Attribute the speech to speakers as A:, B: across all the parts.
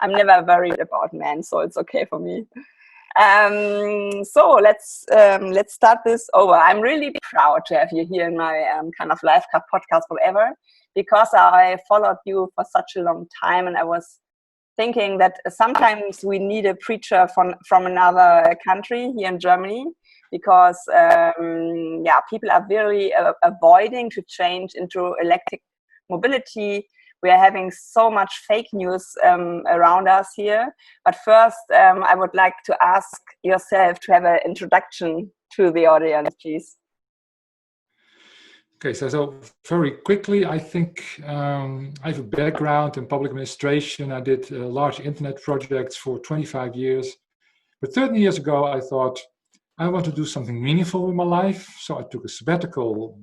A: I'm never worried about men, so it's okay for me. So let's start this over. I'm really proud to have you here in my kind of live podcast forever, because I followed you for such a long time, and I was thinking that sometimes we need a preacher from another country here in Germany, because people are very avoiding to change into electric mobility. We are having so much fake news around us here. But first, I would like to ask yourself to have an introduction to the audience, please.
B: Okay, so very quickly, I think I have a background in public administration. I did large internet projects for 25 years. But 13 years ago, I thought, I want to do something meaningful with my life. So I took a sabbatical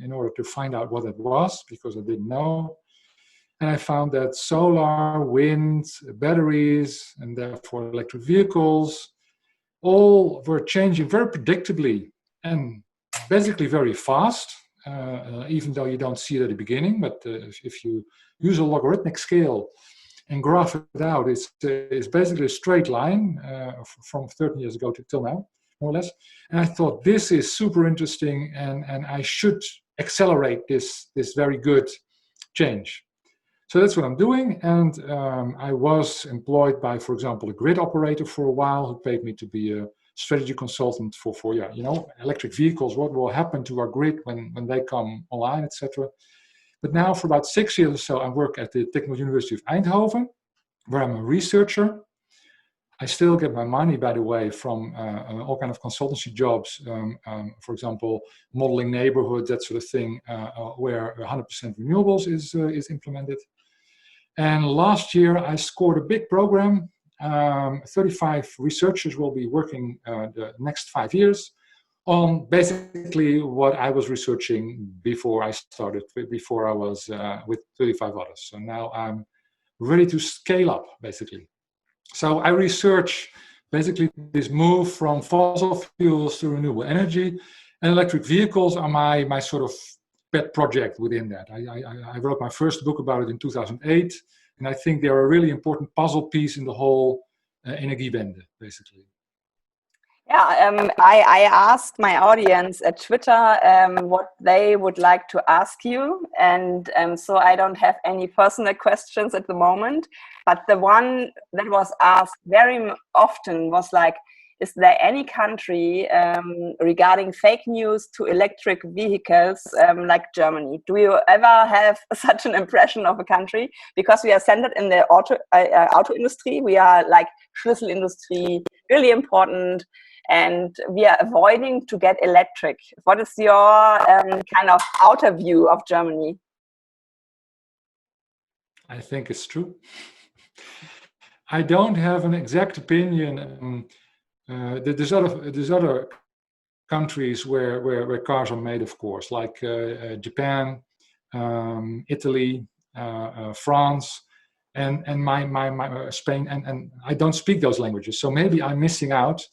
B: in order to find out what it was, because I didn't know. And I found that solar, wind, batteries, and therefore electric vehicles, all were changing very predictably and basically very fast, even though you don't see it at the beginning. But if you use a logarithmic scale and graph it out, it's basically a straight line from 13 years ago till now, more or less. And I thought, this is super interesting, and I should accelerate this very good change. So that's what I'm doing, and I was employed by, for example, a grid operator for a while, who paid me to be a strategy consultant for electric vehicles, what will happen to our grid when they come online, etc. But now for about 6 years or so, I work at the Technical University of Eindhoven, where I'm a researcher. I still get my money, by the way, from all kind of consultancy jobs, for example, modeling neighborhoods, that sort of thing, where 100% renewables is implemented. And last year, I scored a big program. 35 researchers will be working the next 5 years on basically what I was researching before I started, before I was with 35 others. So now I'm ready to scale up, basically. So I research basically this move from fossil fuels to renewable energy, and electric vehicles are my sort of pet project within that. I wrote my first book about it in 2008, and I think they're a really important puzzle piece in the whole Energiewende, basically.
A: Yeah, I asked my audience at Twitter what they would like to ask you, and so I don't have any personal questions at the moment, but the one that was asked very often was like, is there any country regarding fake news to electric vehicles like Germany? Do you ever have such an impression of a country? Because we are centered in the auto industry, we are like Schlüssel industry, really important, and we are avoiding to get electric. What is your kind of outer view of Germany?
B: I think it's true. I don't have an exact opinion. There's other countries where cars are made, of course, like Japan, Italy, France, and my Spain, and I don't speak those languages, so maybe I'm missing out.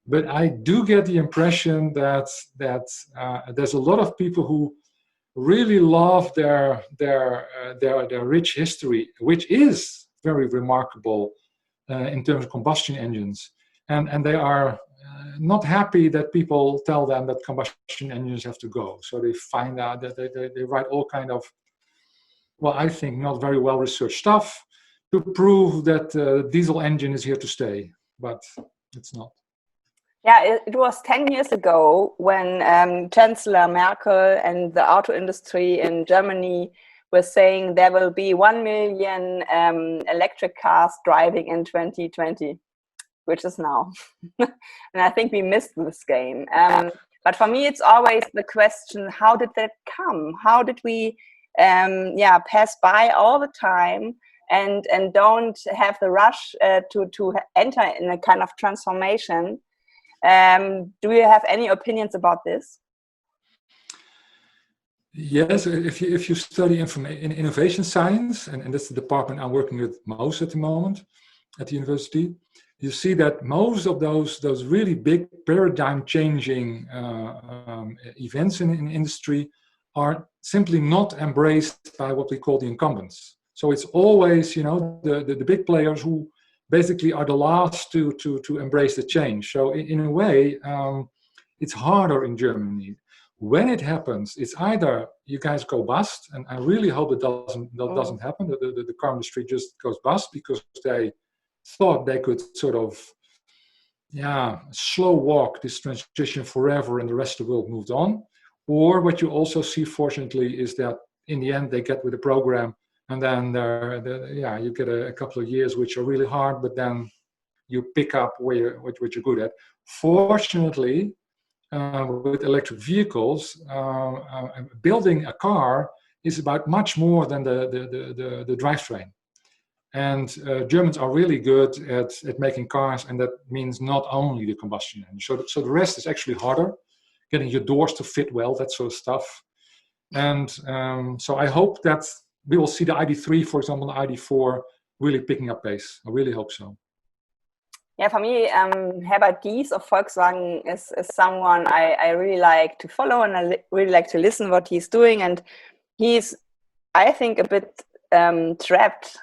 B: But I do get the impression that there's a lot of people who really love their rich history, which is very remarkable in terms of combustion engines, and they are not happy that people tell them that combustion engines have to go. So they find out that they write all kind of, well, I think not very well researched stuff to prove that the diesel engine is here to stay, but it's not.
A: Yeah, it was 10 years ago when Chancellor Merkel and the auto industry in Germany were saying there will be 1 million electric cars driving in 2020, which is now. And I think we missed this game. But for me, it's always the question, how did that come? How did we pass by all the time and don't have the rush to enter in a kind of transformation? Do you have any opinions about this?
B: Yes, if you study innovation science, and that's the department I'm working with most at the moment at the university, you see that most of those really big paradigm-changing events in industry are simply not embraced by what we call the incumbents. So it's always, the big players who basically are the last to embrace the change. So in a way, it's harder in Germany. When it happens, it's either you guys go bust, and I really hope that doesn't happen. The car industry just goes bust because they thought they could sort of, slow walk this transition forever, and the rest of the world moved on. Or what you also see, fortunately, is that in the end they get with the program, and then you get a couple of years which are really hard, but then you pick up what you're good at. Fortunately, with electric vehicles, building a car is about much more than the drivetrain. And Germans are really good at making cars, and that means not only the combustion engine. So the rest is actually harder, getting your doors to fit well, that sort of stuff. And so I hope that we will see the ID3, for example, the ID4 really picking up pace. I really hope so.
A: Yeah, for me, Herbert Diess of Volkswagen is someone I really like to follow, and I really like to listen what he's doing. And he's, I think, a bit trapped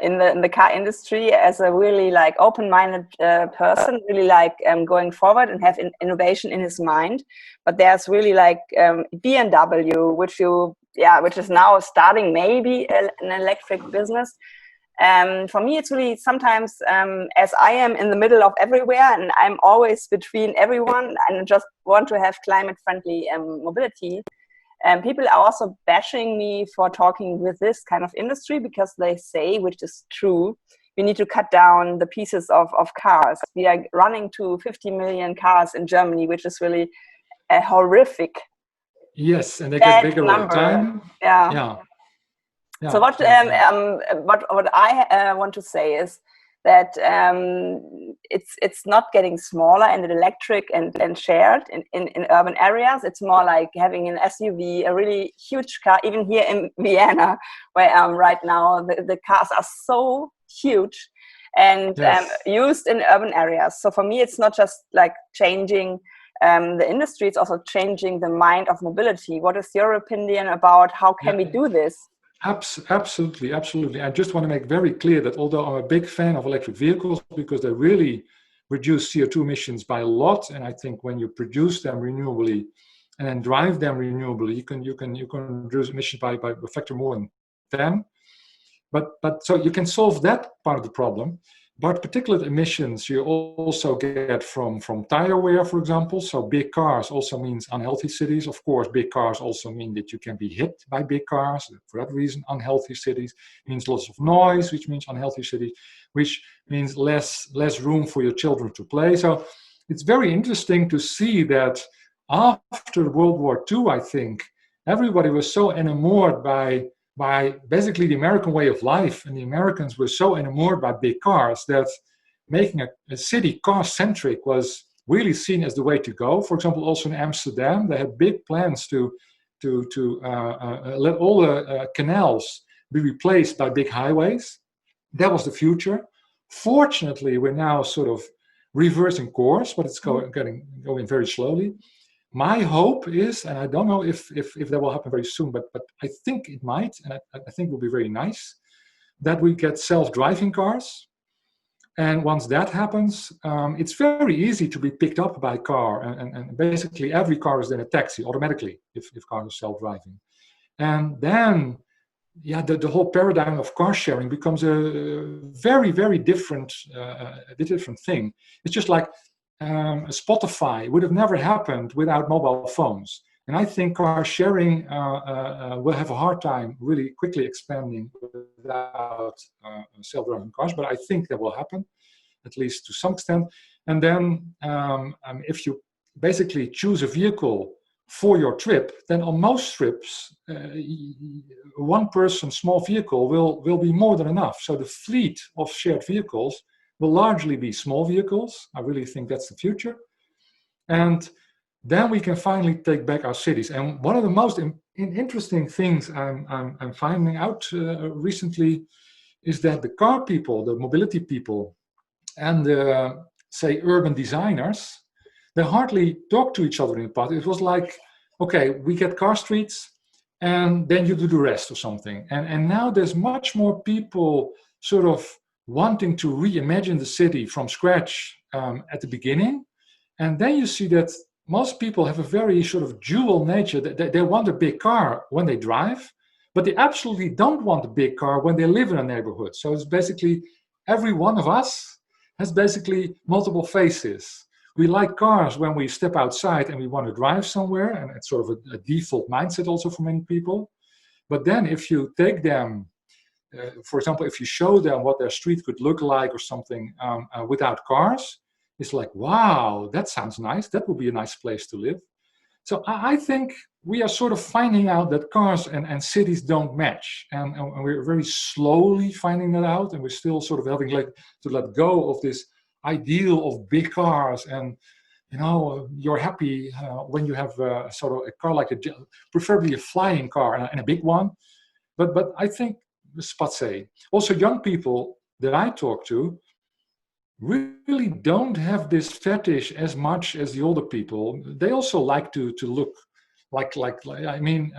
A: in the car industry as a really like open-minded person, really like going forward and have innovation in his mind. But there's really like BMW, which is now starting maybe an electric business. For me, it's really sometimes, as I am in the middle of everywhere and I'm always between everyone and just want to have climate-friendly mobility, people are also bashing me for talking with this kind of industry because they say, which is true, we need to cut down the pieces of cars. We are running to 50 million cars in Germany, which is really a horrific.
B: Yes, and they get bigger all the time.
A: Yeah. So what I want to say is that it's not getting smaller and electric and shared in urban areas. It's more like having an SUV, a really huge car. Even here in Vienna, where I am right now, the cars are so huge and used in urban areas. So for me, it's not just like changing the industry, it's also changing the mind of mobility. What is your opinion about how can we do this?
B: Absolutely. I just want to make very clear that although I'm a big fan of electric vehicles because they really reduce CO2 emissions by a lot, and I think when you produce them renewably and then drive them renewably, you can reduce emissions by a factor more than 10. But so you can solve that part of the problem. But particulate emissions you also get from tire wear, for example. So big cars also means unhealthy cities. Of course, big cars also mean that you can be hit by big cars. For that reason, unhealthy cities means lots of noise, which means unhealthy cities, which means less room for your children to play. So it's very interesting to see that after World War II, I think, everybody was so enamored by basically the American way of life, and the Americans were so enamored by big cars that making a city car-centric was really seen as the way to go. For example, also in Amsterdam, they had big plans to let all the canals be replaced by big highways. That was the future. Fortunately, we're now sort of reversing course, but it's going very slowly. My hope is, and I don't know if that will happen very soon, but I think it might, and I think it will be very nice, that we get self-driving cars. And once that happens, it's very easy to be picked up by a car. And basically every car is then a taxi automatically if cars are self-driving. And then, the whole paradigm of car sharing becomes a very, very different thing. It's just like, Spotify would have never happened without mobile phones. And I think car sharing will have a hard time really quickly expanding without self-driving cars, but I think that will happen, at least to some extent. And then if you basically choose a vehicle for your trip, then on most trips, one person small vehicle will be more than enough. So the fleet of shared vehicles will largely be small vehicles. I really think that's the future. And then we can finally take back our cities. And one of the most interesting things I'm finding out recently is that the car people, the mobility people, and the, say, urban designers, they hardly talk to each other in the past. It was like, okay, we get car streets, and then you do the rest or something. And now there's much more people sort of wanting to reimagine the city from scratch at the beginning. And then you see that most people have a very sort of dual nature. They want a big car when they drive, but they absolutely don't want a big car when they live in a neighborhood. So it's basically every one of us has basically multiple faces. We like cars when we step outside and we want to drive somewhere, and it's sort of a default mindset also for many people. But then if you take them, for example, if you show them what their street could look like or something without cars, it's like, wow, that sounds nice. That would be a nice place to live. So I think we are sort of finding out that cars and cities don't match. And we're very slowly finding that out. And we're still sort of having to let go of this ideal of big cars. And, you know, you're happy when you have sort of a car like preferably a flying car and a big one. But I think, Spatsé, also young people that I talk to really don't have this fetish as much as the older people. They also like to look like I mean,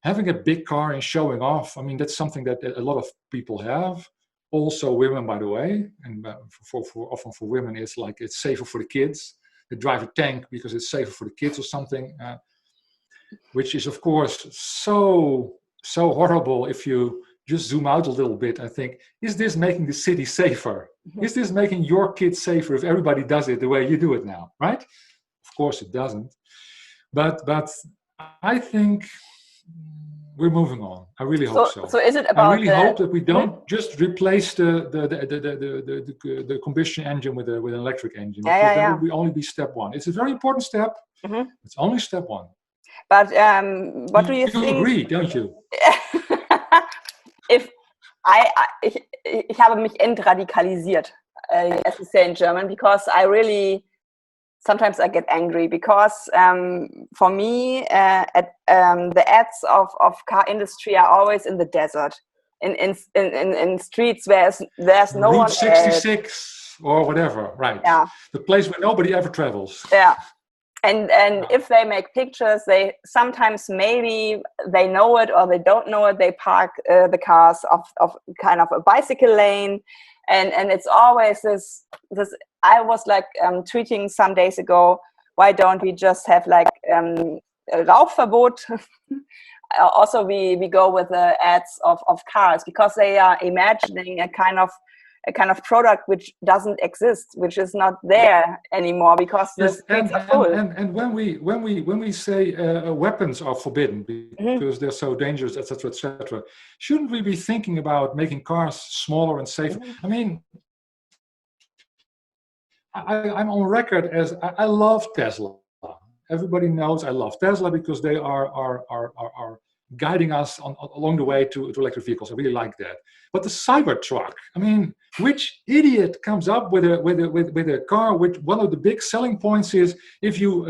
B: having a big car and showing off, I mean, that's something that a lot of people have. Also women, by the way, and often for women, it's like it's safer for the kids. They drive a tank because it's safer for the kids or something, which is, of course, so horrible if you just zoom out a little bit and think, is this making the city safer? Is this making your kids safer if everybody does it the way you do it now, right? Of course it doesn't. But I think we're moving on. I really hope so.
A: So is it about?
B: I really hope that we don't just replace the combustion engine with an electric engine. That will only be step one. It's a very important step. It's only step one.
A: But what do you think?
B: You agree, don't you?
A: Ich habe mich entradikalisiert, as we say in German, because I really sometimes I get angry because for me the ads of car industry are always in the desert, in streets where there's no
B: Route
A: one
B: 66 or whatever, right?
A: Yeah.
B: The place where nobody ever travels.
A: Yeah. And if they make pictures, they sometimes maybe they know it or they don't know it. They park the cars of kind of a bicycle lane, and it's always this. I was like tweeting some days ago. Why don't we just have like Rauchverbot? Also, we go with the ads of cars because they are imagining a kind of product which doesn't exist, which is not there anymore because the streets are full.
B: And when we say weapons are forbidden because they're so dangerous, etc., shouldn't we be thinking about making cars smaller and safer? I mean, I'm on record as I love Tesla. Everybody knows I love Tesla because they are guiding us along the way to electric vehicles. I really like that. But the Cybertruck, I mean, which idiot comes up with a car which one of the big selling points is if you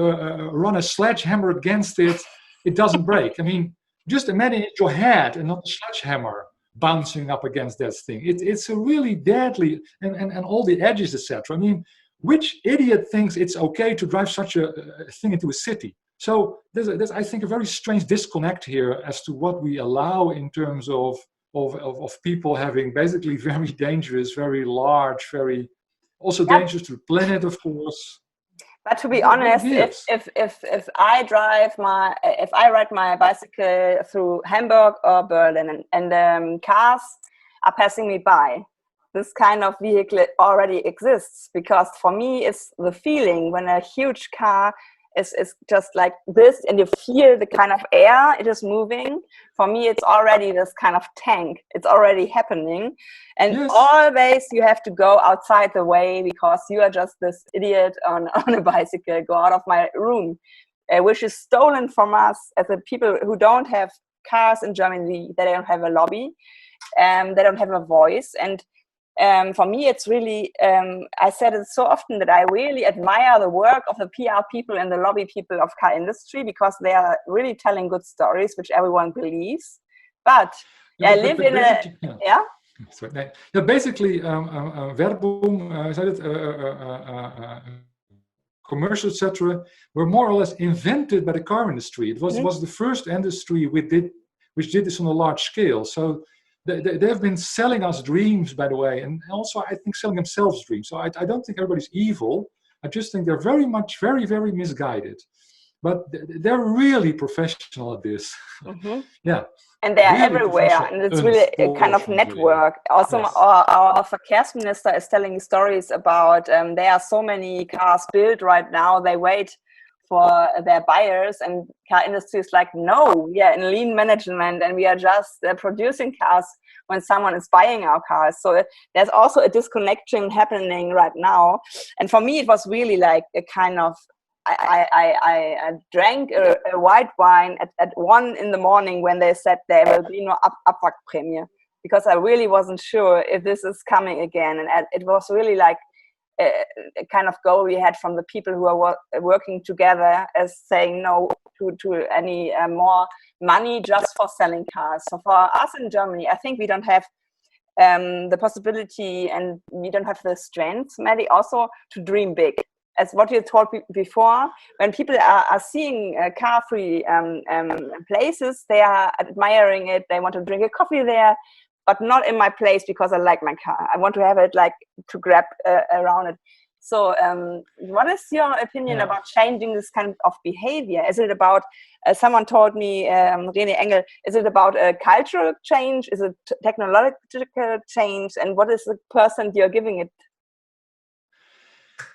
B: run a sledgehammer against it, it doesn't break. I mean, just imagine it's your head and not a sledgehammer bouncing up against that thing. It's a really deadly, and all the edges, etc. I mean, which idiot thinks it's okay to drive such a thing into a city? So there's I think, a very strange disconnect here as to what we allow in terms of people having basically very dangerous, very large, very also dangerous to the planet, of course.
A: But to be honest, if I ride my bicycle through Hamburg or Berlin and cars are passing me by, this kind of vehicle already exists, because for me it's the feeling when a huge car is just like this and you feel the kind of air it is moving. For me it's already this kind of tank. It's already happening, and always you have to go outside the way because you are just this idiot on a bicycle. Go out of my room, which is stolen from us as the people who don't have cars in Germany. They don't have a lobby, they don't have a voice. And for me, it's really, I said it so often that I really admire the work of the PR people and the lobby people of car industry, because they are really telling good stories, which everyone believes. But I live in a,
B: basically, Werbung, commercial, etc., were more or less invented by the car industry. It was the first industry which did this on a large scale. So they've been selling us dreams, by the way, and also I think selling themselves dreams. So I don't think everybody's evil. I just think they're very much, very, very misguided. But they're really professional at this. Yeah.
A: And they are
B: really
A: everywhere, and it's really a kind of network. Also,
B: yes.
A: our Verkehrsminister is telling stories about there are so many cars built right now. They wait for their buyers, and car industry is like, no, we are in lean management, and we are just producing cars when someone is buying our cars. So there's also a disconnection happening right now. And for me, it was really like a kind of, I drank a white wine at 1 a.m. when they said there will be no Abwrackprämie, because I really wasn't sure if this is coming again. And it was really like a kind of goal we had from the people who are working together as saying no to any more money just for selling cars. So for us in Germany, I think we don't have the possibility, and we don't have the strength maybe also to dream big. As what you told before, when people are seeing car-free places, they are admiring it. They want to drink a coffee there, but not in my place because I like my car. I want to have it like to grab around it. So what is your opinion about changing this kind of behavior? Is it about, someone told me, René Engel, is it about a cultural change? Is it technological change? And what is the percent you're giving it?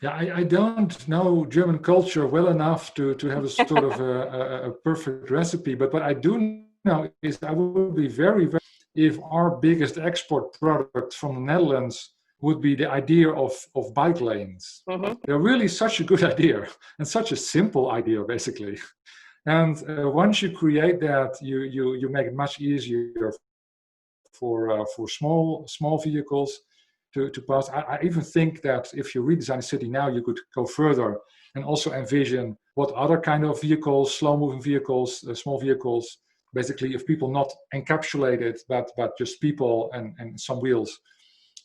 B: Yeah, I don't know German culture well enough to have a sort of a perfect recipe. But what I do know is I would be very, very, if our biggest export product from the Netherlands would be the idea of bike lanes. They're really such a good idea and such a simple idea, basically. And once you create that, you make it much easier for small vehicles to pass. I even think that if you redesign a city now, you could go further and also envision what other kind of vehicles, slow-moving vehicles, small vehicles, basically if people not encapsulated, but just people and some wheels,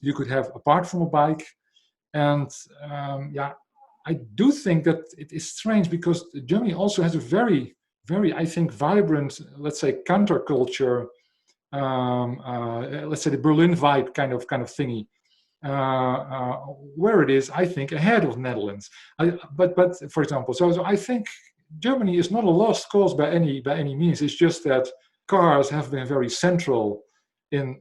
B: you could have apart from a bike. And I do think that it is strange because Germany also has a very, very, I think, vibrant, let's say, counterculture, let's say the Berlin vibe kind of thingy. Where it is, I think, ahead of Netherlands. But for example, so I think Germany is not a lost cause by any means. It's just that cars have been very central to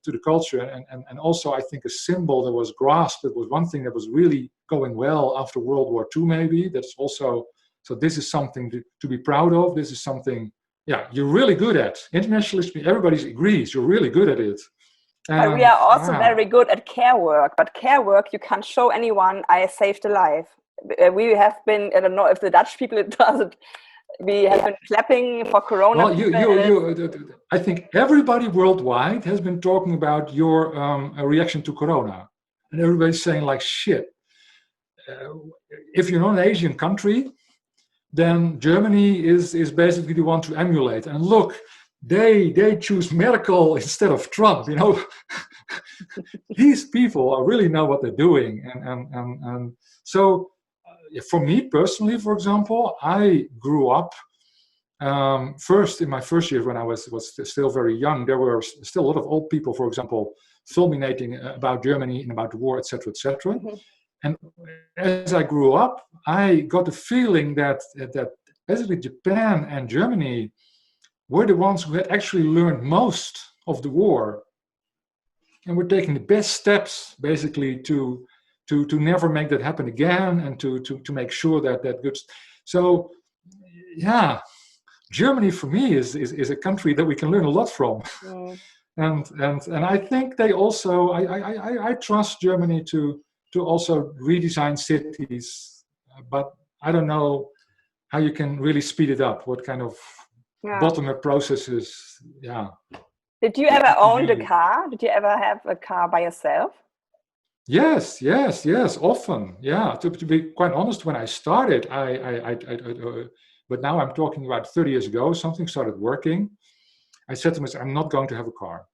B: the culture, and also I think a symbol that was grasped. It was one thing that was really going well after World War II. Maybe that's also, so this is something to be proud of. This is something, you're really good at. Internationally, everybody agrees you're really good at it.
A: But we are also very good at care work. But care work, you can't show anyone I saved a life. We have been, I don't know if the Dutch people does it, we have been clapping for Corona.
B: Well, I think everybody worldwide has been talking about your reaction to Corona. And everybody's saying like, shit, if you're not an Asian country, then Germany is basically the one to emulate. And look, they choose Merkel instead of Trump, you know. These people really know what they're doing. And so for me personally, for example, I grew up first in my first year when I was still very young. There were still a lot of old people, for example, fulminating about Germany and about the war, etc., etc. Mm-hmm. And as I grew up, I got the feeling that basically Japan and Germany were the ones who had actually learned most of the war, and were taking the best steps basically to never make that happen again, and to make sure that good. So, yeah, Germany for me is a country that we can learn a lot from, and I think they also I trust Germany to also redesign cities, but I don't know how you can really speed it up. What kind of bottom-up processes? Yeah.
A: Did you ever own a car? Did you ever have a car by yourself?
B: Yes, often. Yeah, to be quite honest, when I started, but now I'm talking about 30 years ago, something started working. I said to myself, I'm not going to have a car.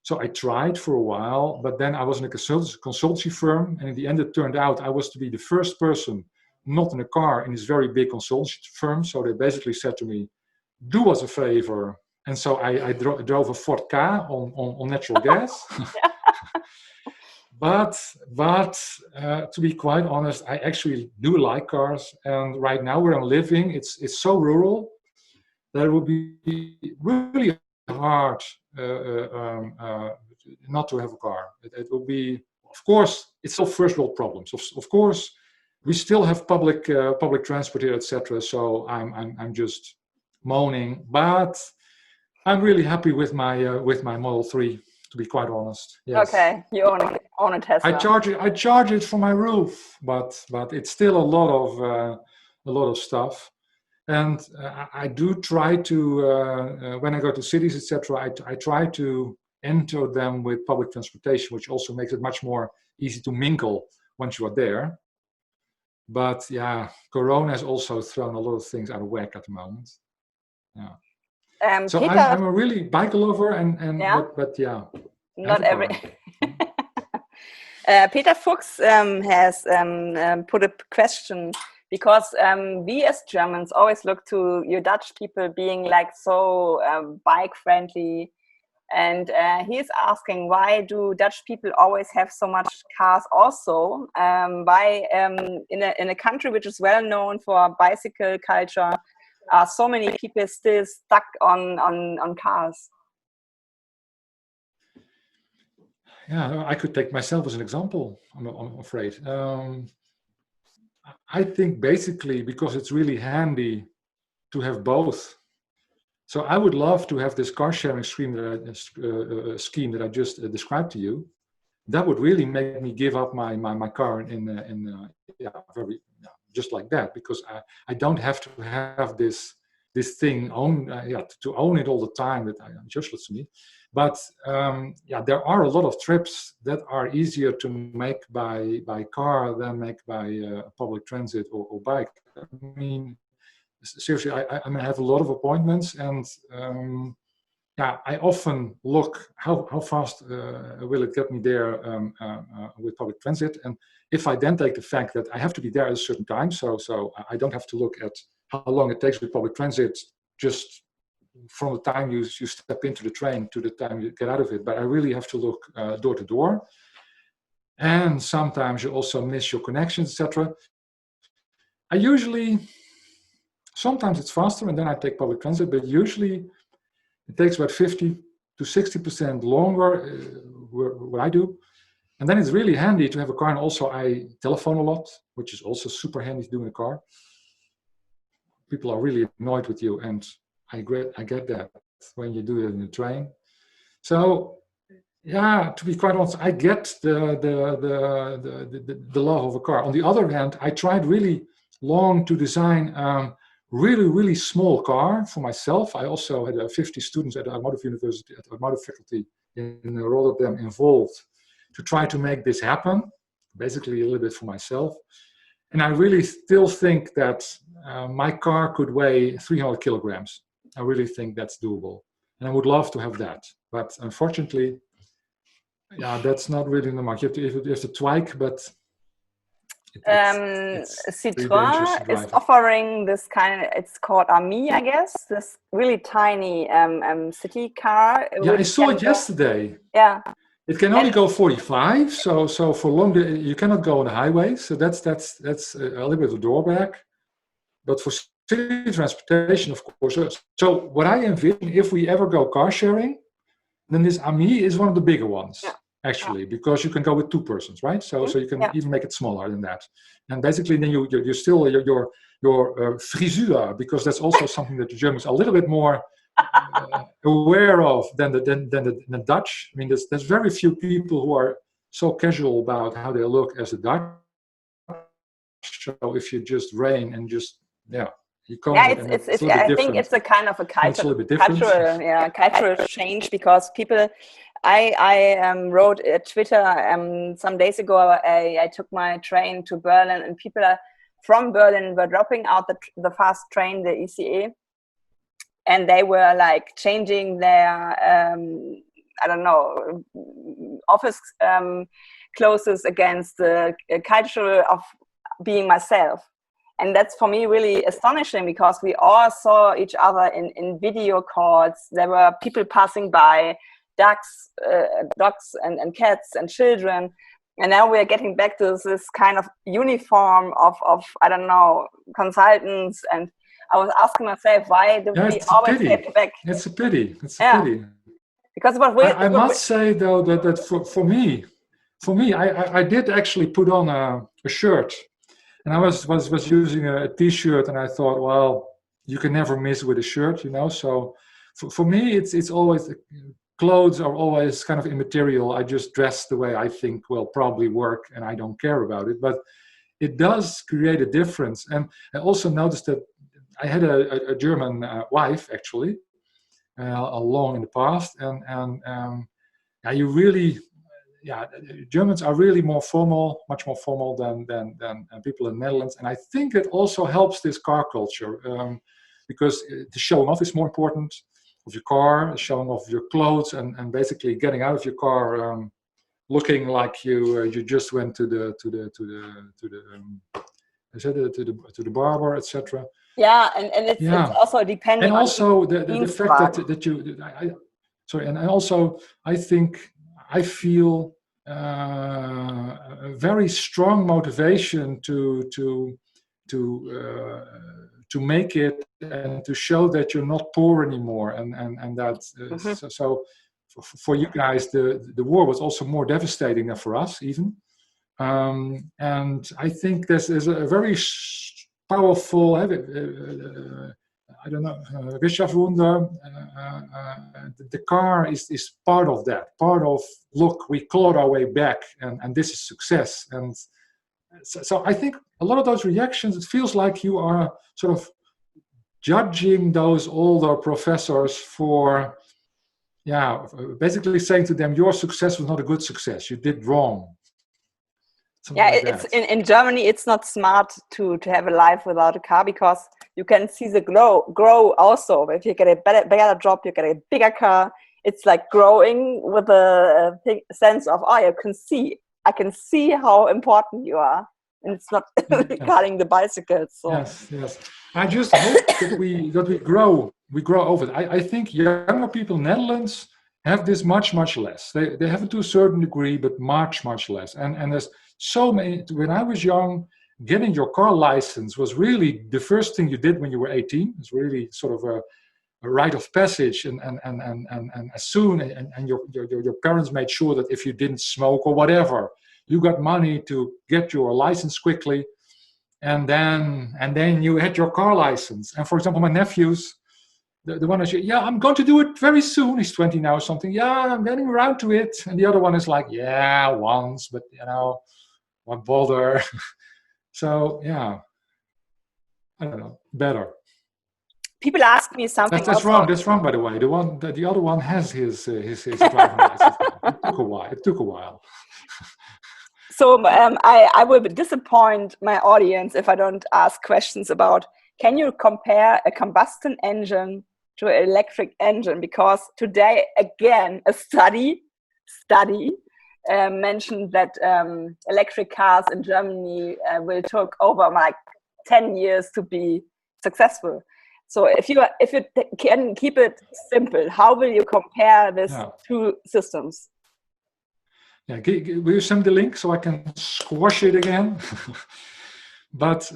B: So I tried for a while, but then I was in a consultancy firm, and in the end it turned out I was to be the first person not in a car in this very big consultancy firm. So they basically said to me, do us a favor. And so I drove a Ford Ka on natural gas. But to be quite honest, I actually do like cars. And right now where I'm living, it's so rural that it would be really hard not to have a car. It will be, of course, it's still first world problems. Of course, we still have public transport here, etc. So I'm just moaning, but I'm really happy with my Model 3. To be quite honest, yes.
A: Okay, you own a Tesla.
B: I charge it from my roof, but it's still a lot of stuff. And I do try to when I go to cities, etc. I try to enter them with public transportation, which also makes it much more easy to mingle once you are there. But yeah, Corona has also thrown a lot of things out of whack at the moment. Yeah. So
A: Peter,
B: I'm a really bike lover, and
A: yeah?
B: but yeah.
A: Not every. Peter Fuchs has put a question, because we as Germans always look to you Dutch people being like so bike friendly, and he's asking, why do Dutch people always have so much cars also? Why in a country which is well known for bicycle culture, are so many people still stuck on cars?
B: Yeah, I could take myself as an example, I'm afraid. I think basically because it's really handy to have both. So I would love to have this car sharing scheme that I just described to you. That would really make me give up my car just like that, because I don't have to have this thing to own it all the time. That it's useless to me. But there are a lot of trips that are easier to make by car than make by public transit or bike. I mean, seriously, I have a lot of appointments, and I often look how fast will it get me there with public transit. And if I then take the fact that I have to be there at a certain time, so I don't have to look at how long it takes with public transit, just from the time you step into the train to the time you get out of it, but I really have to look door to door. And sometimes you also miss your connections, etc. Sometimes it's faster and then I take public transit, but usually it takes about 50 to 60% longer, what I do. And then it's really handy to have a car, and also I telephone a lot, which is also super handy to do in a car. People are really annoyed with you, and I get that when you do it in the train. So, yeah, to be quite honest, I get the love of a car. On the other hand, I tried really long to design really small car for myself. I also had 50 students at the automotive university, at the automotive faculty in Rotterdam involved to try to make this happen, basically a little bit for myself. And I really still think that my car could weigh 300 kilograms. I really think that's doable. And I would love to have that. But unfortunately, that's not really in the market. You have to twike, but
A: Citroën is offering this it's called Ami, I guess, this really tiny city car.
B: Yeah, I saw it yesterday.
A: Yeah.
B: It can only go 45, so for long you cannot go on the highway. So that's a little bit of a drawback. But for city transportation, of course. So what I envision, if we ever go car sharing, then this Ami is one of the bigger ones. Yeah. Actually, because you can go with 2 persons, right? So you can even make it smaller than that. And basically, then you still your frisure, because that's also something that the Germans are a little bit more aware of than the Dutch. I mean, there's very few people who are so casual about how they look as the Dutch. So if you just rain and just you come.
A: Yeah, I think it's a kind of a cultural change, because people. I wrote a Twitter some days ago. I took my train to Berlin, and people from Berlin were dropping out the fast train, the ICE, and they were like changing their I don't know, office clothes against the culture of being myself. And that's for me really astonishing, because we all saw each other in video calls. There were people passing by, dogs and cats and children. And now we're getting back to this kind of uniform of I don't know, consultants. And I was asking myself, why do we always get back?
B: It's a pity. It's a pity.
A: Because
B: I must say though that for me, I did actually put on a shirt. And I was using a T-shirt, and I thought, well, you can never miss with a shirt, you know. So for me, it's always, clothes are always kind of immaterial. I just dress the way I think will probably work, and I don't care about it. But it does create a difference. And I also noticed that I had a German wife, actually, long in the past, and you really. Yeah, Germans are really more formal, much more formal than people in the Netherlands. And I think it also helps this car culture, because the showing off is more important of your car, showing off your clothes, and basically getting out of your car looking like you just went to the barber, etc.
A: Yeah, and it's also depending.
B: And also the fact that you, and also I think I feel a very strong motivation to make it and to show that you're not poor anymore, and that so for you guys the war was also more devastating than for us even, and I think there's a very powerful I don't know, Wirtschaftswunder, the car is part of that, part of, look, we clawed our way back, and this is success. And so I think a lot of those reactions, it feels like you are sort of judging those older professors for, basically saying to them, your success was not a good success, you did wrong.
A: It's in Germany, it's not smart to have a life without a car, because you can see the grow also. If you get a better job, you get a bigger car. It's like growing with a sense of, I can see how important you are, and it's not regarding the bicycles. So.
B: Yes. I just hope that we grow over it. I think younger people in the Netherlands have this much less. They have it to a certain degree, but much less. And there's so many. When I was young, getting your car license was really the first thing you did when you were 18. It's really sort of a rite of passage, and as soon and your parents made sure that if you didn't smoke or whatever, you got money to get your license quickly, and then you had your car license. And for example, my nephews, the one is, I'm going to do it very soon. He's 20 now or something. Yeah, I'm getting around to it. And the other one is like, once, but why bother? So I don't know, better.
A: People ask me something.
B: That's wrong. That's wrong, by the way. The other one has his driving license. It took a while.
A: So I will disappoint my audience if I don't ask questions about, can you compare a combustion engine to an electric engine? Because today, again, a study mentioned that electric cars in Germany will take over like 10 years to be successul. So if you can keep it simple, how will you compare these two systems?
B: Yeah, will you send the link so I can squash it again? But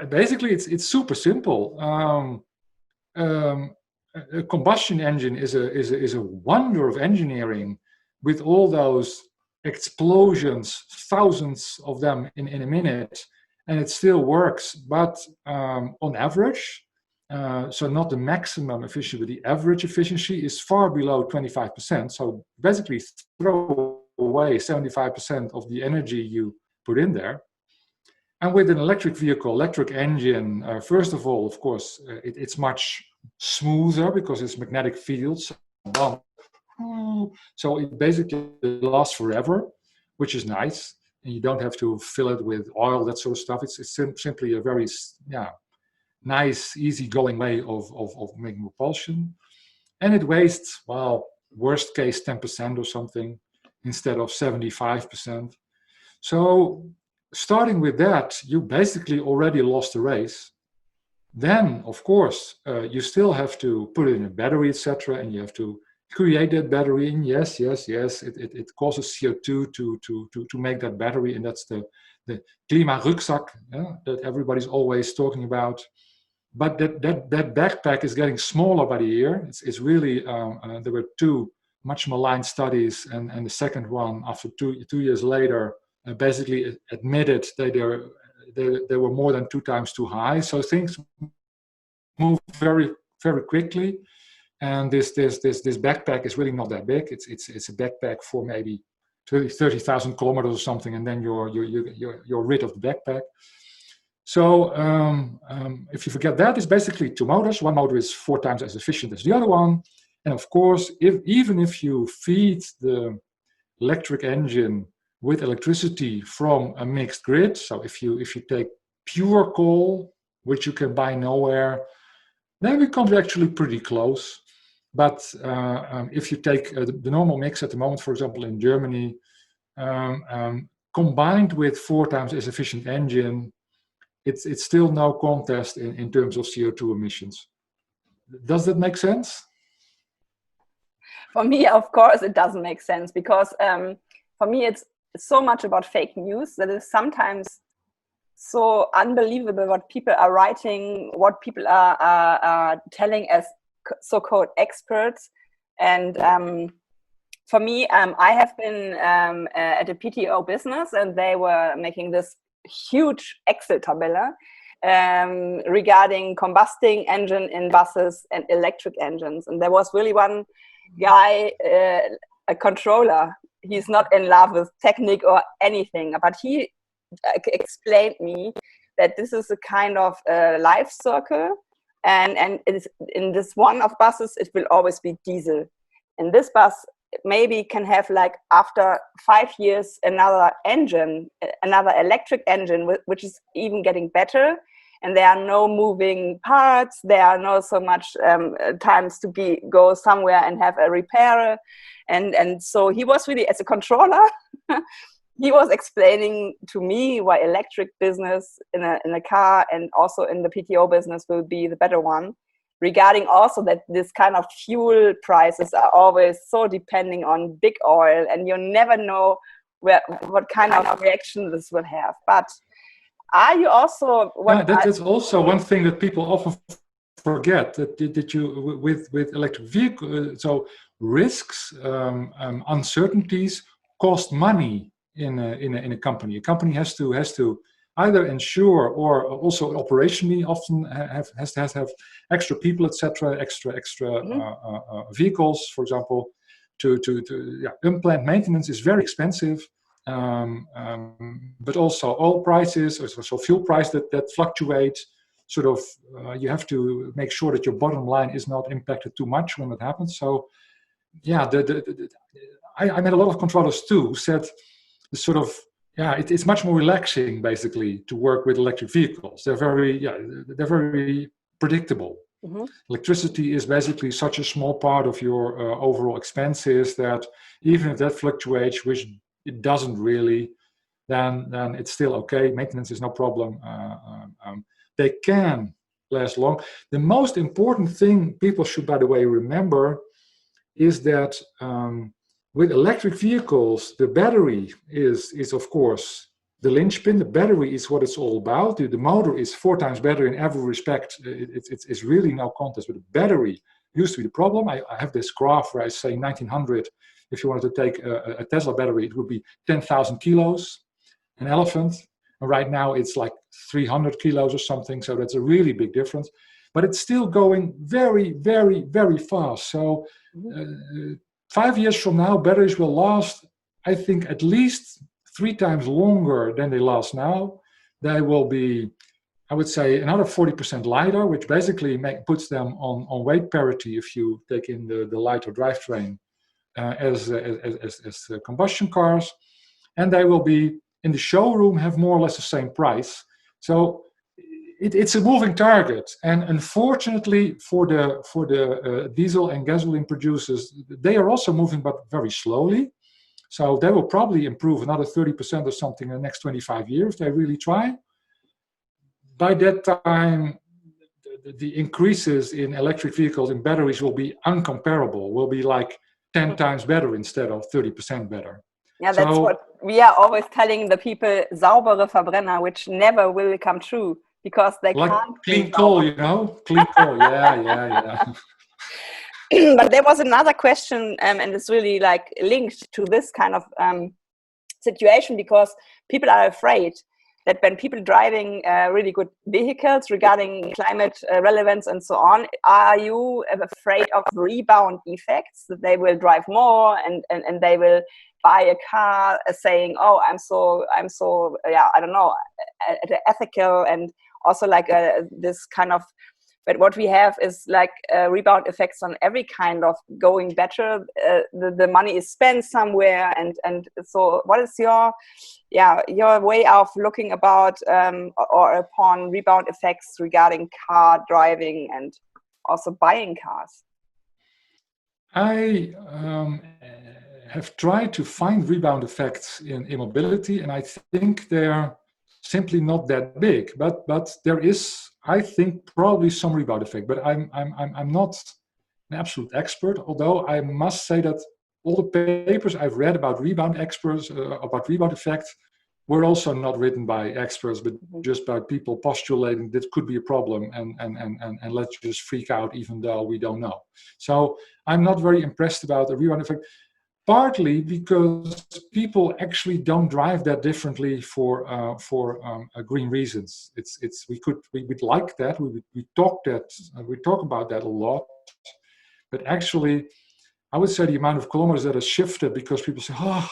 B: basically it's super simple. A combustion engine is a wonder of engineering, with all those explosions, thousands of them in a minute, and it still works. But on average, so not the maximum efficiency, but the average efficiency is far below 25%. So basically throw away 75% of the energy you put in there. And with an electric vehicle, electric engine, first of all, of course, it's much smoother because it's magnetic fields. So it basically lasts forever, which is nice. And you don't have to fill it with oil, that sort of stuff. It's simply a very nice, easy-going way of making propulsion. And it wastes, worst case 10% or something instead of 75%. So starting with that, you basically already lost the race. Then, of course, you still have to put it in a battery, etc., and you have to create that battery. And yes, it causes CO2 to make that battery, and that's the klimarucksack that everybody's always talking about. But that backpack is getting smaller by the year. It's really there were two much maligned studies, and the second one, after two years later, basically admitted that they were more than 2 times too high. So things move very, very quickly. And this backpack is really not that big. It's a backpack for maybe 30,000 kilometers or something, and then you're rid of the backpack. So if you forget that, it's basically 2 motors. One motor is 4 times as efficient as the other one. And of course, even if you feed the electric engine with electricity from a mixed grid, so if you take pure coal, which you can buy nowhere, then we come actually pretty close. But if you take the normal mix at the moment, for example, in Germany, combined with 4 times as efficient engine, it's still no contest in terms of CO2 emissions. Does that make sense?
A: For me, of course, it doesn't make sense, because for me, it's so much about fake news that is sometimes so unbelievable what people are writing, what people are telling as so-called experts. And for me, I have been at a PTO business, and they were making this huge Excel tabella regarding combusting engine in buses and electric engines. And there was really one guy, a controller. He's not in love with technique or anything, but he explained me that this is a kind of life circle, and it's, in this one of buses, it will always be diesel. And this bus maybe can have, like, after 5 years, another engine, another electric engine, which is even getting better. And there are no moving parts. There are not so much times to go somewhere and have a repair. And so he was really, as a controller, he was explaining to me why electric business in a car and also in the PTO business will be the better one. Regarding also that this kind of fuel prices are always so depending on big oil, and you never know what kind of reaction this will have. But are you also...
B: That's also one thing that people often forget, that you, with electric vehicles, so risks, uncertainties cost money in a company. A company has to either ensure, or also operationally often has to have extra people, etc., extra vehicles, for example, to unplanned maintenance is very expensive. But also oil prices, also fuel price that fluctuate. Sort of, you have to make sure that your bottom line is not impacted too much when it happens. So, yeah, I met a lot of controllers too who said, sort of, it's much more relaxing basically to work with electric vehicles. They're very predictable. Mm-hmm. Electricity is basically such a small part of your overall expenses that even if that fluctuates, which it doesn't really, then it's still okay. Maintenance is no problem. They can last long. The most important thing people should, by the way, remember is that with electric vehicles, the battery is of course the linchpin. The battery is what it's all about. The motor is 4 times better in every respect. It's really no contest. But the battery used to be the problem. I have this graph where I say 1900. If you wanted to take a Tesla battery, it would be 10,000 kilos, an elephant. And right now it's like 300 kilos or something. So that's a really big difference. But it's still going very, very, very fast. So 5 years from now, batteries will last, I think, at least 3 times longer than they last now. They will be, I would say, another 40% lighter, which basically puts them on weight parity if you take in the lighter drivetrain. As combustion cars, and they will be in the showroom have more or less the same price. So it's a moving target, and unfortunately for the diesel and gasoline producers, they are also moving, but very slowly. So they will probably improve another 30% or something in the next 25 years. They really try. By that time, the increases in electric vehicles and batteries will be uncomparable. Will be like 10 times better instead of 30% better.
A: Yeah, that's what we are always telling the people, saubere Verbrenner, which never will come true because they
B: like
A: can't.
B: Clean coal, you know? Clean coal, yeah.
A: But there was another question, and it's really like linked to this kind of situation, because people are afraid that when people driving really good vehicles regarding climate relevance and so on, are you afraid of rebound effects, that they will drive more and they will buy a car saying, oh, I'm so yeah, I don't know, ethical, and also like this kind of, but what we have is like rebound effects on every kind of going better. The money is spent somewhere, and so what is your way of looking about or upon rebound effects regarding car driving and also buying cars?
B: I have tried to find rebound effects in mobility, and I think they're simply not that big. But there is, I think, probably some rebound effect. But I'm not an absolute expert. Although I must say that all the papers I've read about rebound experts about rebound effects were also not written by experts, but just by people postulating this could be a problem, and let's just freak out even though we don't know. So I'm not very impressed about the rebound effect, partly because people actually don't drive that differently for green reasons. We'd like that, we talk about that a lot, but actually I would say the amount of kilometers that has shifted because people say, oh,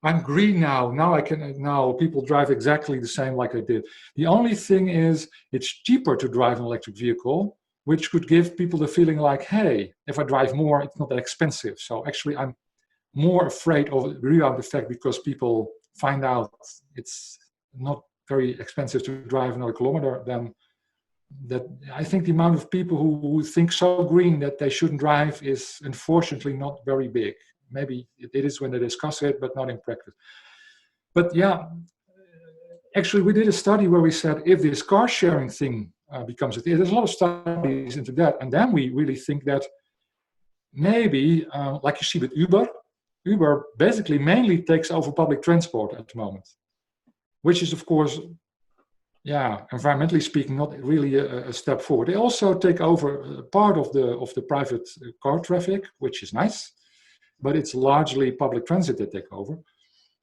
B: I'm green now. Now people drive exactly the same like I did. The only thing is it's cheaper to drive an electric vehicle, which could give people the feeling like, hey, if I drive more, it's not that expensive. So actually I'm more afraid of the rebound effect because people find out it's not very expensive to drive another kilometer than that. I think the amount of people who think so green that they shouldn't drive is unfortunately not very big. Maybe it is when they discuss it, but not in practice. But yeah, actually we did a study where we said if this car sharing thing becomes a thing, there's a lot of studies into that, and then we really think that maybe, like you see with Uber basically mainly takes over public transport at the moment, which is of course, yeah, environmentally speaking, not really a step forward. They also take over part of the private car traffic, which is nice, but it's largely public transit that take over.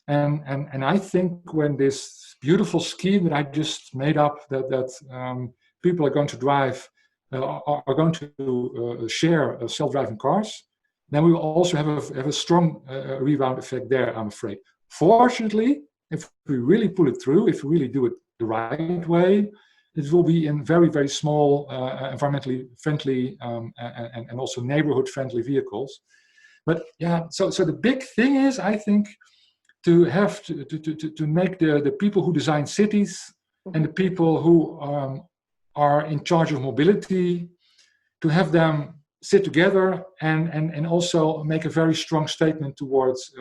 B: And I think when this beautiful scheme that I just made up, that people are going to drive, are going to share self-driving cars, then we will also have a strong rebound effect there, I'm afraid. Fortunately, if we really pull it through, if we really do it the right way, it will be in very, very small, environmentally friendly and also neighborhood friendly vehicles. But yeah, so the big thing is, I think, to have to make the people who design cities and the people who are in charge of mobility, to have them sit together and also make a very strong statement towards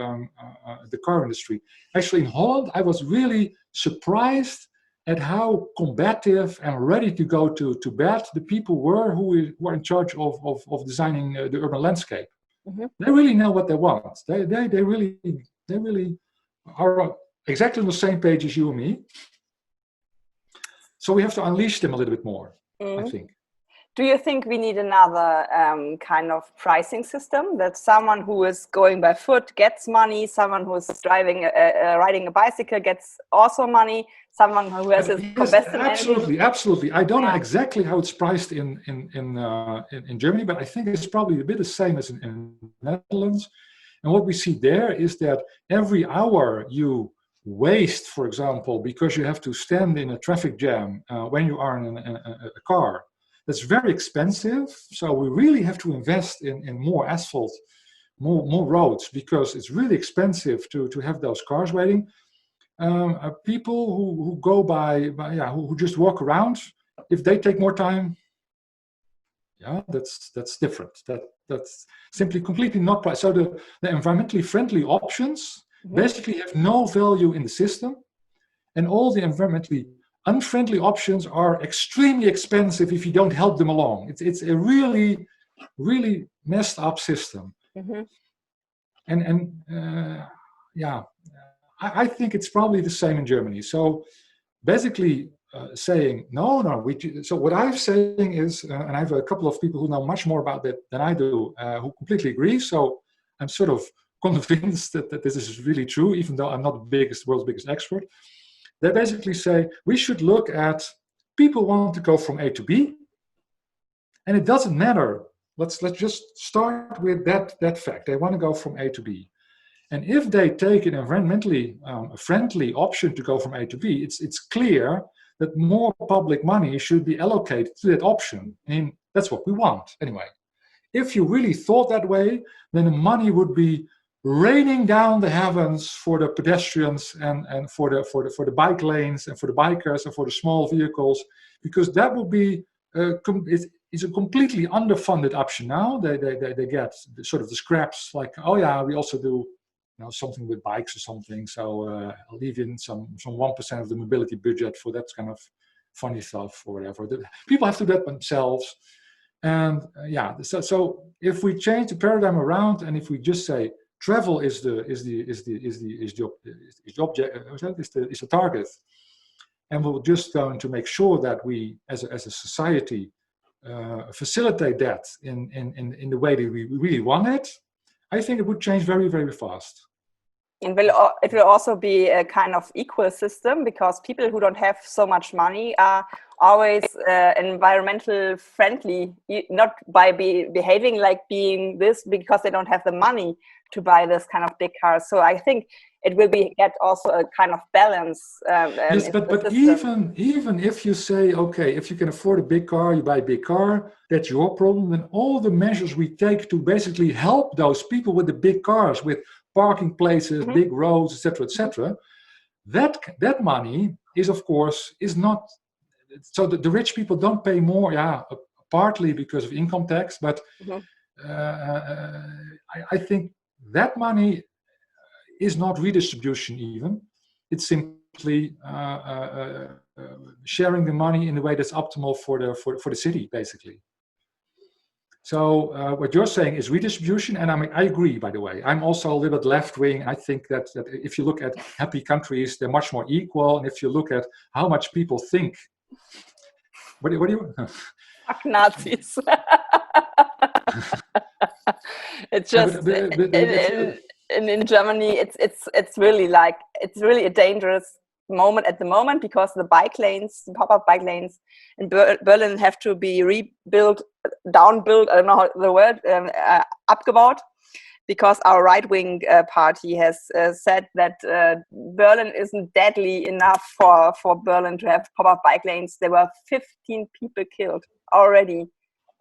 B: the car industry. Actually, in Holland, I was really surprised at how combative and ready to go to bat the people were who were in charge of designing the urban landscape. They really know what they want. They really are exactly on the same page as you and me. So we have to unleash them a little bit more, I think.
A: Do you think we need another kind of pricing system, that someone who is going by foot gets money, someone who is riding a bicycle gets also money, someone who has a combustion engine?
B: Absolutely. I don't know exactly how it's priced in Germany, but I think it's probably a bit the same as in the Netherlands. And what we see there is that every hour you waste, for example, because you have to stand in a traffic jam when you are in a car, that's very expensive. So we really have to invest in more asphalt, more roads, because it's really expensive to have those cars waiting. people who go who just walk around, if they take more time, that's different. That's simply completely not right. So the environmentally friendly options basically have no value in the system, and all the environmentally unfriendly options are extremely expensive if you don't help them along. It's a really, really messed up system. I think it's probably the same in Germany. So basically saying, no, so what I'm saying is, and I have a couple of people who know much more about that than I do, who completely agree. So I'm sort of convinced that this is really true, even though I'm not the world's biggest expert. They basically say, we should look at people want to go from A to B, and it doesn't matter. Let's just start with that fact. They want to go from A to B. And if they take an environmentally friendly option to go from A to B, it's clear that more public money should be allocated to that option. I mean, that's what we want anyway. If you really thought that way, then the money would be raining down the heavens for the pedestrians and for the bike lanes and for the bikers and for the small vehicles, because that would be it's a completely underfunded option now. They get sort of the scraps, like, oh yeah, we also do something with bikes or something. So I'll leave in some 1% of the mobility budget for that kind of funny stuff or whatever. People have to do that themselves. And so if we change the paradigm around, and if we just say travel is the target, and we're just going to make sure that we, as a society, facilitate that in the way that we really want it, I think it would change very, very fast.
A: And it will also be a kind of equal system, because people who don't have so much money are always environmental friendly, not by behaving like being this, because they don't have the money to buy this kind of big cars. So I think it will get also a kind of balance.
B: Yes, but even if you say, okay, if you can afford a big car, you buy a big car, that's your problem. Then all the measures we take to basically help those people with the big cars, with parking places, big roads, etc., that money is, of course, is not. So the rich people don't pay more, partly because of income tax, but I think that money is not redistribution even. It's simply sharing the money in a way that's optimal for the city, basically. So what you're saying is redistribution, and I agree, by the way. I'm also a little bit left-wing. I think that if you look at happy countries, they're much more equal. And if you look at how much people think, what do you?
A: Fuck Nazis. It's just in Germany, it's really a dangerous moment at the moment, because the pop-up bike lanes in Berlin have to be downbuilt, I don't know the word, abgebaut, because our right-wing party has said that Berlin isn't deadly enough for Berlin to have pop-up bike lanes. There were 15 people killed already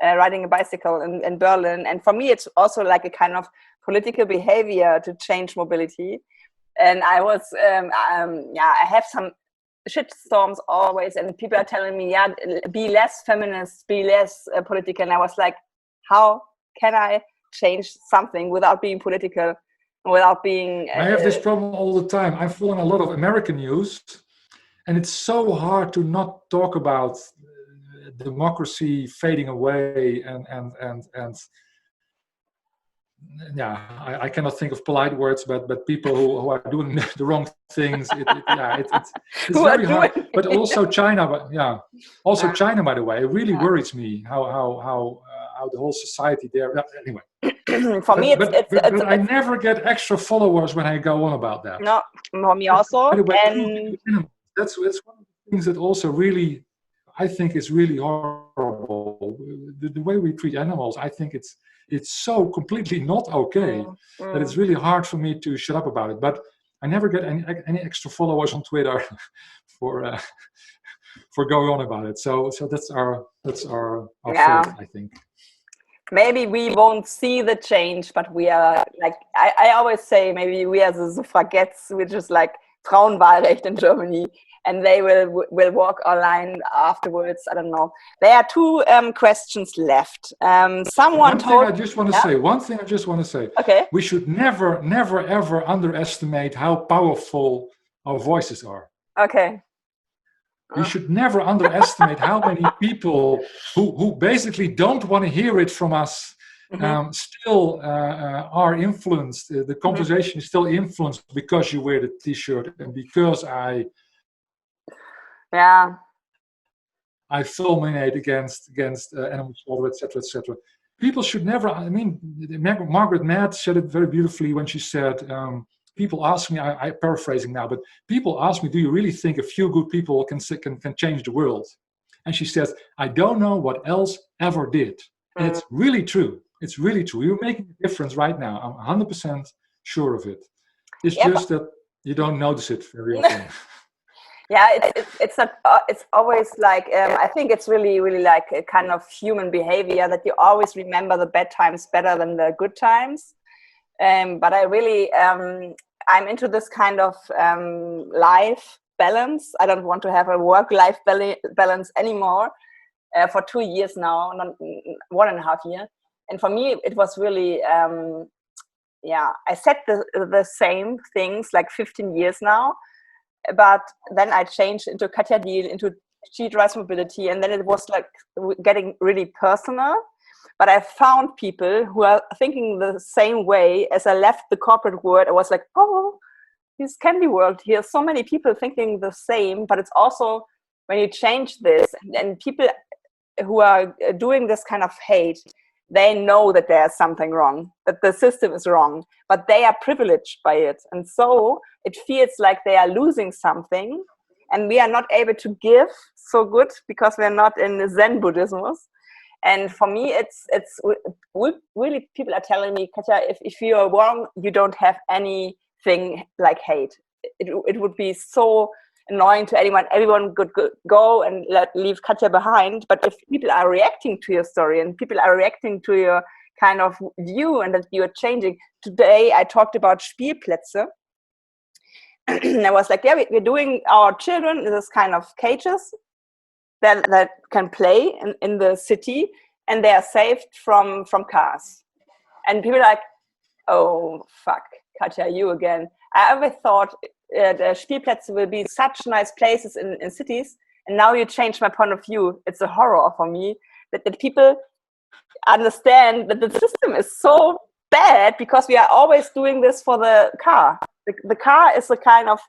A: riding a bicycle in Berlin. And for me, it's also like a kind of political behavior to change mobility. And I was, I have some shit storms always, and people are telling me, be less feminist, be less political. And I was like, how can I change something without being political, without being...
B: I have this problem all the time. I'm following a lot of American news, and it's so hard to not talk about democracy fading away and I cannot think of polite words, but people who are doing the wrong things. It's very hard. But also China, China, by the way, it really worries me how the whole society there. Anyway,
A: for me,
B: but I never get extra followers when I go on about that.
A: No, for me also.
B: By the way, that's one of the things that also really, I think, is really horrible. The way we treat animals, I think it's so completely not okay that it's really hard for me to shut up about it. But I never get any extra followers on Twitter for going on about it. So that's our fault, I think.
A: Maybe we won't see the change, but we are like, I always say, maybe we are the suffragettes, which is like Frauenwahlrecht in Germany, and they will walk online afterwards. I don't know. There are two questions left. Someone told.
B: One thing I just want to say.
A: Okay.
B: We should never, ever underestimate how powerful our voices are.
A: Okay.
B: We should never underestimate how many people who basically don't want to hear it from us still are influenced. The conversation is still influenced because you wear the T-shirt and because I fulminate against animal slaughter, etc., etc. People should never. I mean, Margaret Mead said it very beautifully when she said, "People ask me. I'm paraphrasing now, but people ask me, do you really think a few good people can change the world?" And she says, "I don't know what else ever did." And it's really true. It's really true. You're making a difference right now. I'm 100% sure of it. It's just that you don't notice it very often.
A: Yeah, it's always like I think it's really like a kind of human behavior that you always remember the bad times better than the good times. But I really I'm into this kind of life balance. I don't want to have a work-life balance anymore for 2 years now, not 1.5 years. And for me, it was really I said the same things like 15 years now. But then I changed into Katja Deal, into She Drives Mobility, and then it was like getting really personal. But I found people who are thinking the same way. As I left the corporate world, I was like, oh, this candy world here, so many people thinking the same. But it's also when you change this, and people who are doing this kind of hate, they know that there's something wrong, that the system is wrong, but they are privileged by it. And so it feels like they are losing something, and we are not able to give so good because we're not in Zen Buddhism. And for me, it's really, people are telling me, Katja, if you are wrong, you don't have anything like hate. It would be so annoying to anyone. Everyone could go and leave Katja behind. But if people are reacting to your story and people are reacting to your kind of view and that you are changing. Today, I talked about Spielplätze. And I was like, yeah, we're doing our children in this kind of cages that can play in the city, and they are saved from cars. And people are like, oh, fuck, Katja, you again. I ever thought the Spielplätze will be such nice places in cities, and now you change my point of view. It's a horror for me that people understand that the system is so bad because we are always doing this for the car. The car is a kind of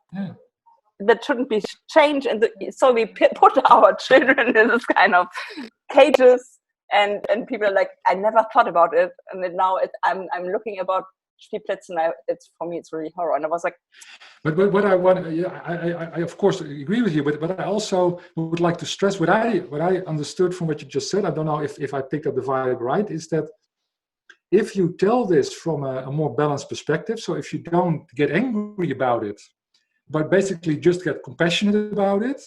A: that shouldn't be changed, and so we put our children in this kind of cages, and people are like, I never thought about it, and then now I'm looking about Spielplätze, and it's for me it's really horror. And I was like,
B: but what I want, I of course agree with you, but I also would like to stress what I understood from what you just said. I don't know if I picked up the vibe right. Is that if you tell this from a more balanced perspective, so if you don't get angry about it, but basically just get compassionate about it,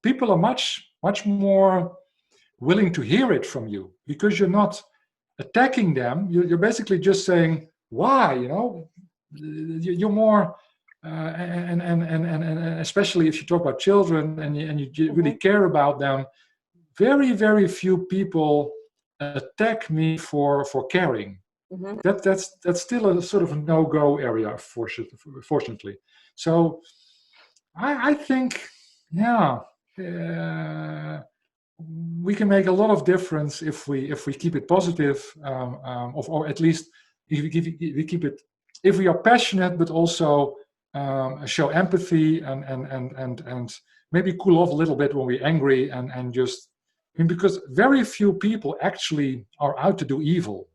B: people are much more willing to hear it from you, because you're not attacking them. You're basically just saying why, you're more and especially if you talk about children and you really care about them. Very, very few people attack me for caring. That's still a sort of a no-go area, fortunately. So I think, we can make a lot of difference if we keep it positive, or at least if we keep it, if we are passionate, but also show empathy and maybe cool off a little bit when we're angry and just, because very few people actually are out to do evil.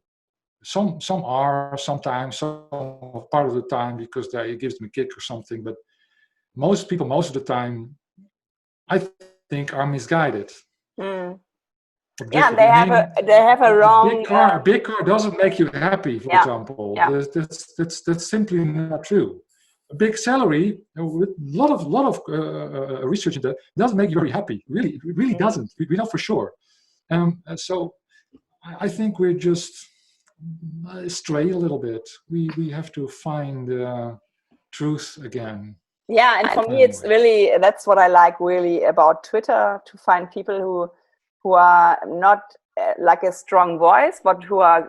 B: Some are sometimes, some part of the time because it gives them a kick or something, but most people most of the time I think are misguided.
A: Yeah, they have a wrong.
B: A big car doesn't make you happy, for example. That's simply not true. A big salary with a lot of research in that doesn't make you very happy. Really, it really doesn't. We know for sure. So I think we're just stray a little bit. We have to find truth again.
A: Yeah, and for me, it's really, that's what I like really about Twitter, to find people who are not like a strong voice, but who are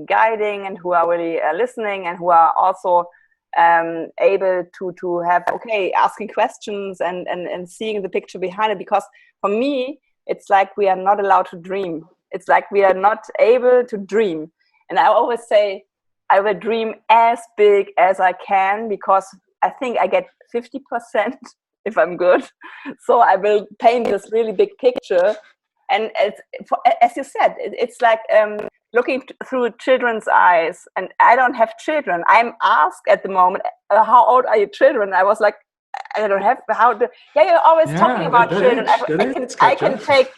A: guiding and who are really listening, and who are also able to have, okay, asking questions and seeing the picture behind it. Because for me, it's like we are not allowed to dream. It's like we are not able to dream. And I always say, I will dream as big as I can, because I think I get 50% if I'm good. So I will paint this really big picture. And as you said, it's like looking through children's eyes. And I don't have children. I'm asked at the moment, how old are your children? I was like, I don't have you're always talking about children. I can take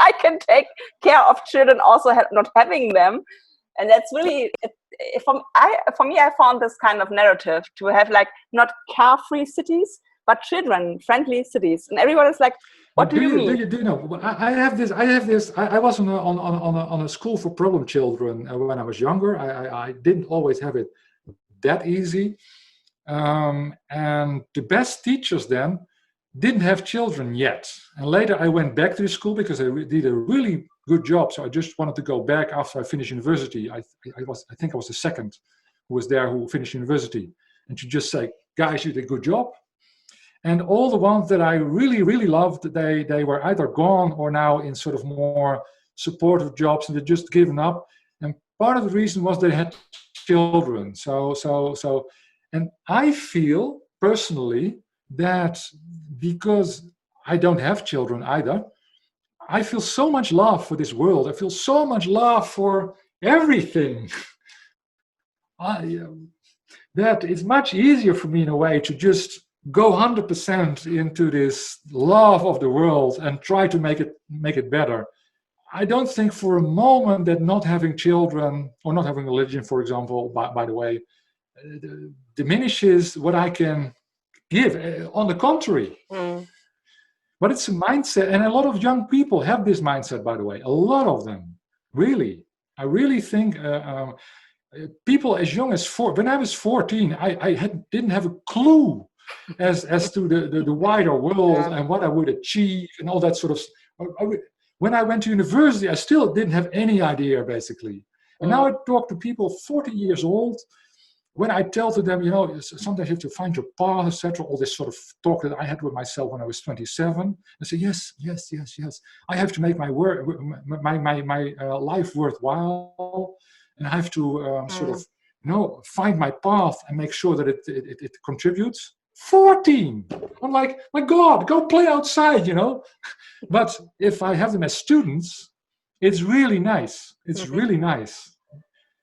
A: I can take care of children, also not having them. And that's really, for me, I found this kind of narrative to have like not car-free cities, but children-friendly cities. And everyone is like, what do you mean?
B: Do you know, I have this, I was on a school for problem children when I was younger. I didn't always have it that easy. And the best teachers then didn't have children yet. And later I went back to the school because I did a really good job. So I just wanted to go back after I finished university. I think I was the second who was there who finished university. And to just say, guys, you did a good job. And all the ones that I really, really loved, they were either gone or now in sort of more supportive jobs, and they'd just given up. And part of the reason was they had children. So, and I feel personally that because I don't have children either, I feel so much love for this world. I feel so much love for everything. That it's much easier for me in a way to just go 100% into this love of the world and try to make it better. I don't think for a moment that not having children or not having religion, for example, by the way, diminishes what I can give. On the contrary. But it's a mindset, and a lot of young people have this mindset, by the way. A lot of them, really. I really think people as young as when I was 14, I didn't have a clue as to the wider world and what I would achieve and all that sort of stuff. When I went to university, I still didn't have any idea, basically. And now I talk to people 40 years old. When I tell to them, sometimes you have to find your path, etc., all this sort of talk that I had with myself when I was 27, I say, yes. I have to make my life worthwhile, and I have to sort of, find my path and make sure that it contributes. 14! I'm like, my God, go play outside, But if I have them as students, it's really nice. It's really nice.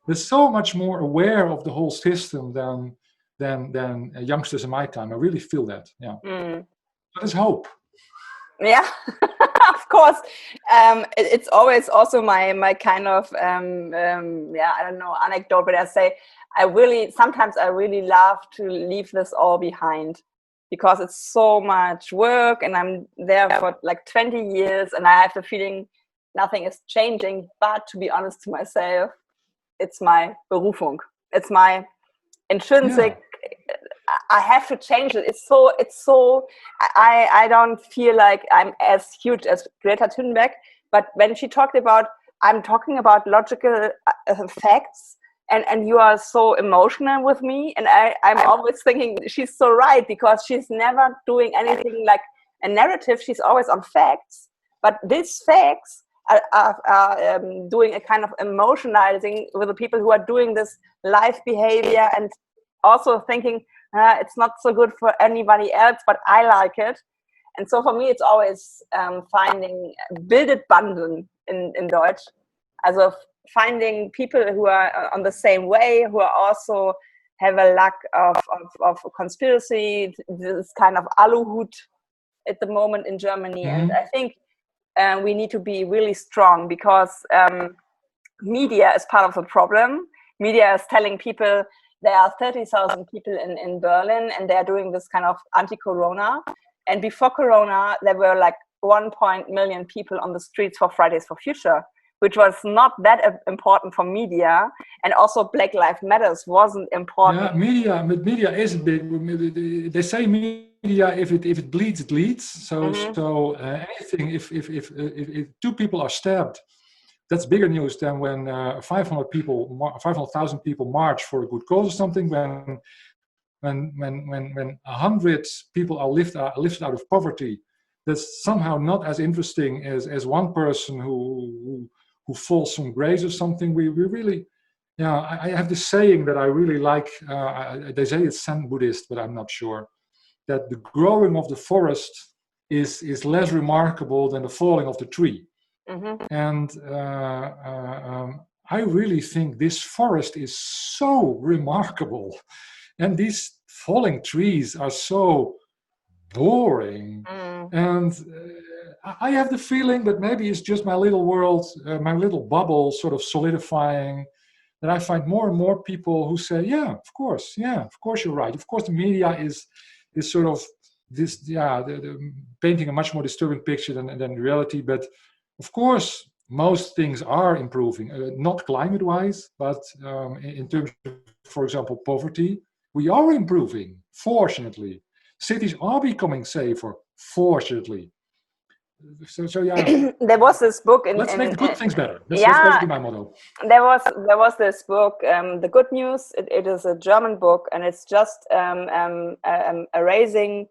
B: They're so much more aware of the whole system than youngsters in my time. I really feel that. Yeah. But there's hope.
A: Yeah, of course. It's always also my kind of I don't know, anecdote, but I say sometimes I really love to leave this all behind, because it's so much work, and I'm there for like 20 years, and I have the feeling nothing is changing. But to be honest to myself, it's my Berufung. It's my intrinsic. Yeah. I have to change it. It's so. I don't feel like I'm as huge as Greta Thunberg. But when she talked about, I'm talking about logical facts, and you are so emotional with me, and I'm always thinking she's so right, because she's never doing anything like a narrative. She's always on facts. But these facts are doing a kind of emotionalizing with the people who are doing this life behavior, and also thinking it's not so good for anybody else, but I like it. And so for me, it's always finding bildet Banden in Deutsch, also finding people who are on the same way, who are also have a lack of conspiracy, this kind of Aluhut at the moment in Germany. And I think we need to be really strong, because media is part of the problem. Media is telling people there are 30,000 people in Berlin, and they're doing this kind of anti-corona. And before corona, there were like 1 million people on the streets for Fridays for Future. which was not that important for media, and also Black Lives Matters wasn't important.
B: Yeah, media is a big. They say media, if it bleeds, it leads. So anything, if two people are stabbed, that's bigger news than when 500,000 people march for a good cause or something. When 100 people are lifted out of poverty, that's somehow not as interesting as one person who falls from grace or something. We really, I have this saying that I really like. They say it's Zen Buddhist, but I'm not sure. That the growing of the forest is less remarkable than the falling of the tree. And I really think this forest is so remarkable, and these falling trees are so boring. And I have the feeling that maybe it's just my little world, my little bubble sort of solidifying, that I find more and more people who say, of course you're right. Of course the media is sort of this, the painting a much more disturbing picture than reality. But of course, most things are improving, not climate-wise, but in terms of, for example, poverty, we are improving, fortunately. Cities are becoming safer, fortunately. So
A: there was this book.
B: Let's make the good things better. That's basically my motto.
A: There was this book, The Good News. It is a German book, and it's just erasing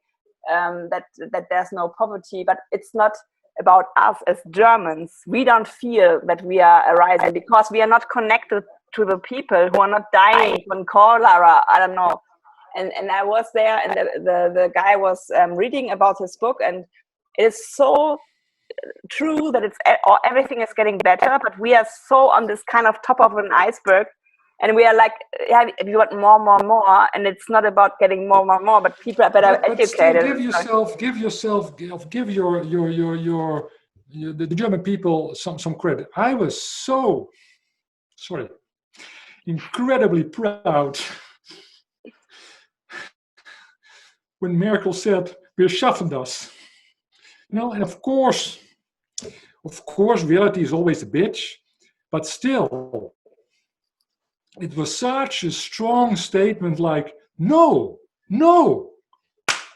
A: that there's no poverty, but it's not about us as Germans. We don't feel that we are arising because we are not connected to the people who are not dying from cholera. I don't know. And I was there, and the guy was reading about his book, and it's so true that everything is getting better, but we are so on this kind of top of an iceberg, and we are like, we want more, and it's not about getting more, but people are better educated.
B: Give the German people some credit. I was so incredibly proud when Merkel said, "Wir schaffen das." And of course, reality is always a bitch, but still, it was such a strong statement, like, no,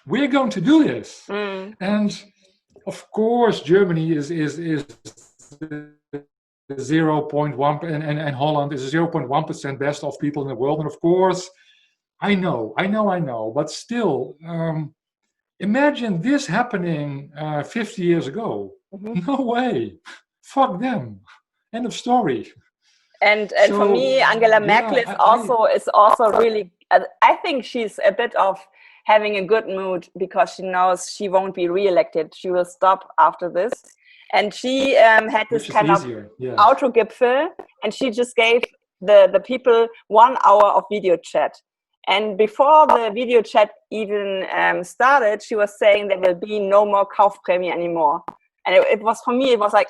B: we're going to do this. And of course, Germany is 0.1, and Holland is 0.1% best off people in the world. And of course, I know, but still, imagine this happening 50 years ago. No way. Fuck them. End of story.
A: And so, for me, Angela Merkel is also really, I think she's a bit of having a good mood because she knows she won't be re-elected. She will stop after this. And she had this kind of Autogipfel, and she just gave the people 1 hour of video chat. And before the video chat even started, she was saying there will be no more Kaufprämie anymore. And it was, for me, it was like,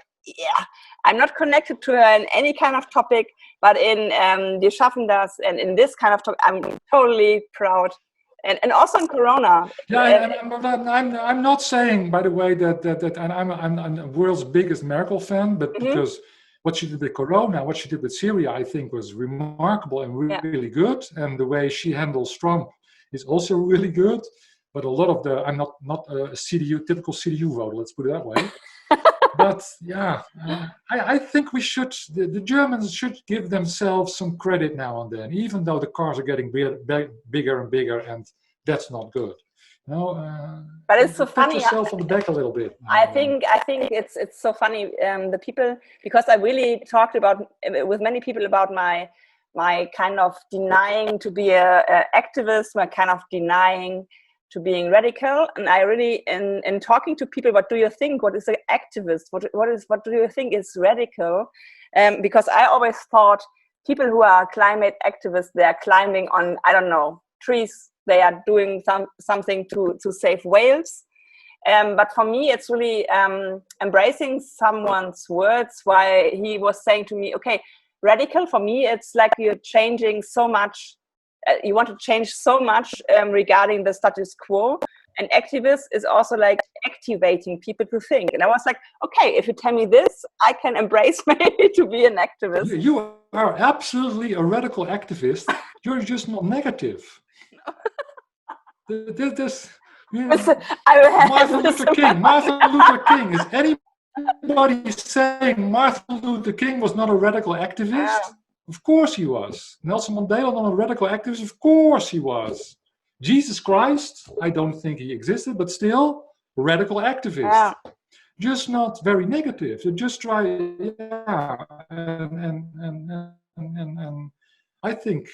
A: I'm not connected to her in any kind of topic, but in Wir schaffen das, and in this kind of topic, I'm totally proud. And also in Corona.
B: I'm not saying, by the way, that and I'm the world's biggest Merkel fan, but because what she did with Corona, what she did with Syria, I think was remarkable and really good. And the way she handles Trump is also really good. But a lot of I'm not a typical CDU voter, let's put it that way. But I think the Germans should give themselves some credit now and then, even though the cars are getting bigger and bigger, and that's not good.
A: But it's so funny.
B: Pat yourself on the back a little bit.
A: I think it's so funny. The people, because I really talked with many people about my kind of denying to be a activist, my kind of denying to being radical, and I really in talking to people, what do you think? What is an activist? What do you think is radical? Because I always thought people who are climate activists, they are climbing on, I don't know, trees. They are doing something to save whales. But for me, it's really embracing someone's words. Why he was saying to me, okay, radical for me, it's like you're changing so much. You want to change so much regarding the status quo. And activist is also like activating people to think. And I was like, okay, if you tell me this, I can embrace maybe to be an activist.
B: You are absolutely a radical activist. You're just not negative. This, Martin Luther King. Is anybody saying Martin Luther King was not a radical activist? Of course he was. Nelson Mandela not a radical activist? Of course he was. Jesus Christ, I don't think he existed, but still radical activist. Just not very negative. So just try, and I think,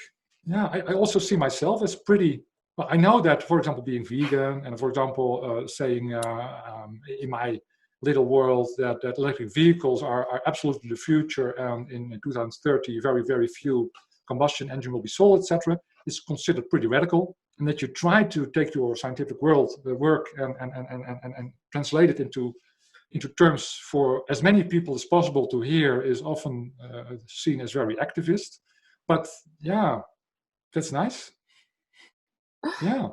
B: I also see myself as pretty. Well, I know that, for example, being vegan, and for example, saying in my little world that electric vehicles are absolutely the future, and in 2030, very, very few combustion engine will be sold, etc., is considered pretty radical. And that you try to take your scientific world work and translate it into terms for as many people as possible to hear is often seen as very activist. But yeah, that's nice. Yeah.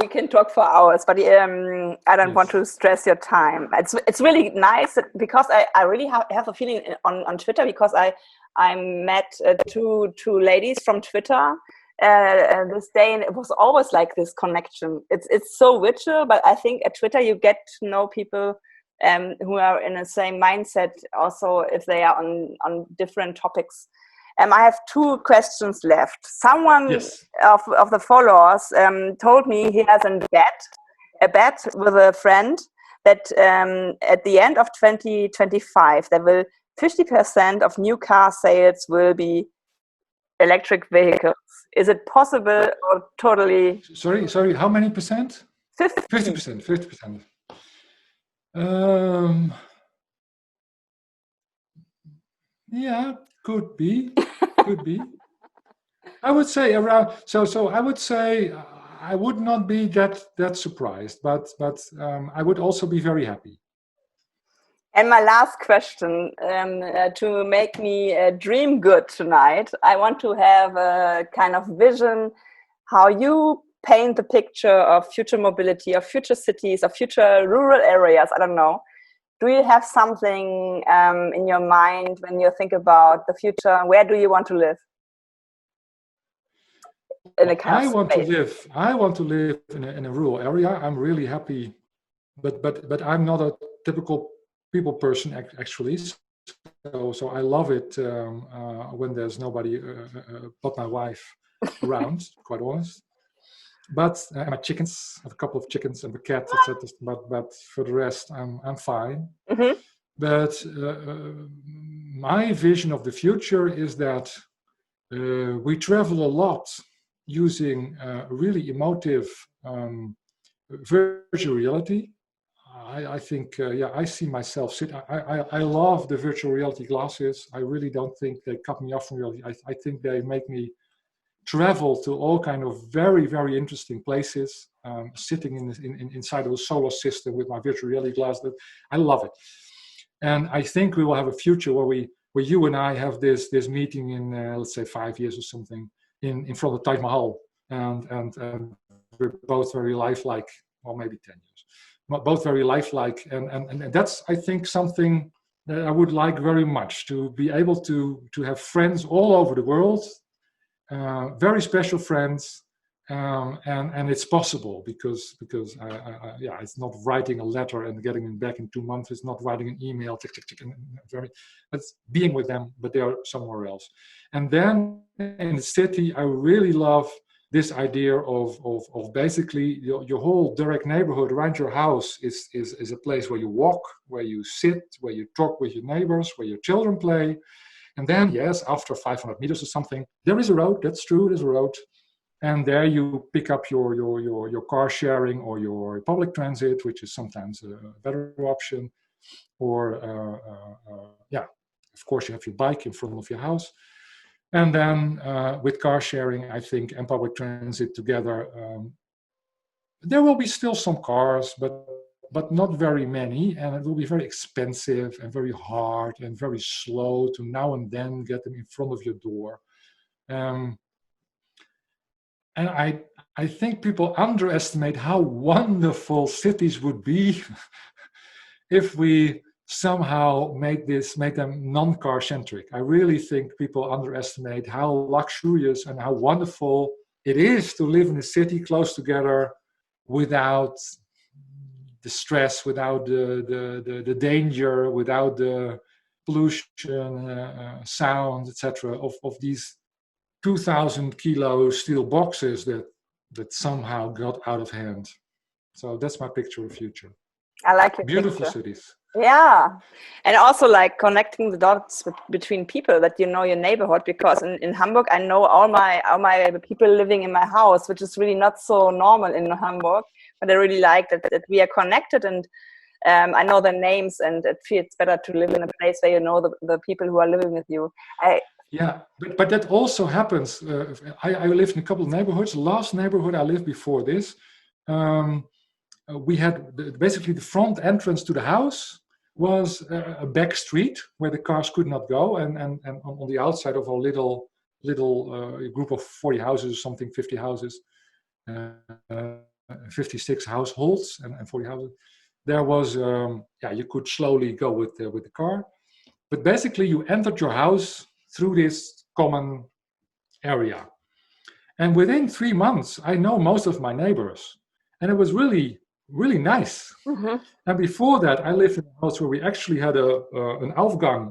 A: We can talk for hours, but I don't want to stress your time. It's really nice because I really have a feeling on Twitter, because I met two ladies from Twitter this day, and it was always like this connection. It's so virtual, but I think at Twitter you get to know people who are in the same mindset, also if they are on different topics. I have two questions left. Someone of the followers told me he has a bet with a friend that at the end of 2025, there will 50% of new car sales will be electric vehicles. Is it possible or totally?
B: Sorry, how many percent? 50%. 50%. Yeah, could be. I would say around. So I would say I would not be that surprised, but I would also be very happy.
A: And my last question, to make me dream good tonight, I want to have a kind of vision how you paint the picture of future mobility, of future cities, of future rural areas. I don't know. Do you have something in your mind when you think about the future? Where do you want to live? In a kind of space.
B: I want to live in a rural area. I'm really happy, but I'm not a typical people person actually. So I love it when there's nobody but my wife around. Quite honest. But my chickens, I have a couple of chickens and a cat, etc. But for the rest, I'm fine.
A: Mm-hmm.
B: But my vision of the future is that we travel a lot using really emotive virtual reality. I think, I see myself sit. I love the virtual reality glasses. I really don't think they cut me off from reality. I think they make me travel to all kind of very, very interesting places, sitting inside of a solar system with my virtual reality glasses. I love it. And I think we will have a future where you and I have this meeting in, let's say, 5 years or something in front of Taj Mahal. And we're both very lifelike, or maybe 10 years. Both very lifelike. And that's, I think, something that I would like very much, to be able to have friends all over the world. Very special friends, and it's possible because it's not writing a letter and getting it back in 2 months. It's not writing an email, it's being with them, but they are somewhere else. And then in the city, I really love this idea of basically your whole direct neighborhood around your house is a place where you walk, where you sit, where you talk with your neighbors, where your children play. And then, yes, after 500 meters or something, there is a road. That's true, there's a road. And there you pick up your car sharing or your public transit, which is sometimes a better option. Or, of course, you have your bike in front of your house. And then with car sharing, I think, and public transit together, there will be still some cars, but not very many, and it will be very expensive and very hard and very slow to now and then get them in front of your door. And I think people underestimate how wonderful cities would be if we somehow make them non-car centric. I really think people underestimate how luxurious and how wonderful it is to live in a city close together without the stress, without the danger, without the pollution, sound, etc. of these 2,000 kilo steel boxes that somehow got out of hand. So that's my picture of future.
A: I like your
B: beautiful
A: picture.
B: Cities.
A: Yeah, and also like connecting the dots between people, that you know your neighborhood, because in Hamburg I know all my people living in my house, which is really not so normal in Hamburg. But I really like that we are connected, and I know their names, and it feels better to live in a place where you know the people who are living with you.
B: Yeah, but that also happens. I lived in a couple of neighborhoods. The last neighborhood I lived before this, we had basically the front entrance to the house was a back street where the cars could not go, and on the outside of a little group of 40 houses or something, 50 houses, 56 households and 40 houses. There was you could slowly go with the car, but basically you entered your house through this common area, and within 3 months I know most of my neighbors, and it was really nice.
A: Mm-hmm.
B: And before that, I lived in a house where we actually had an Aufgang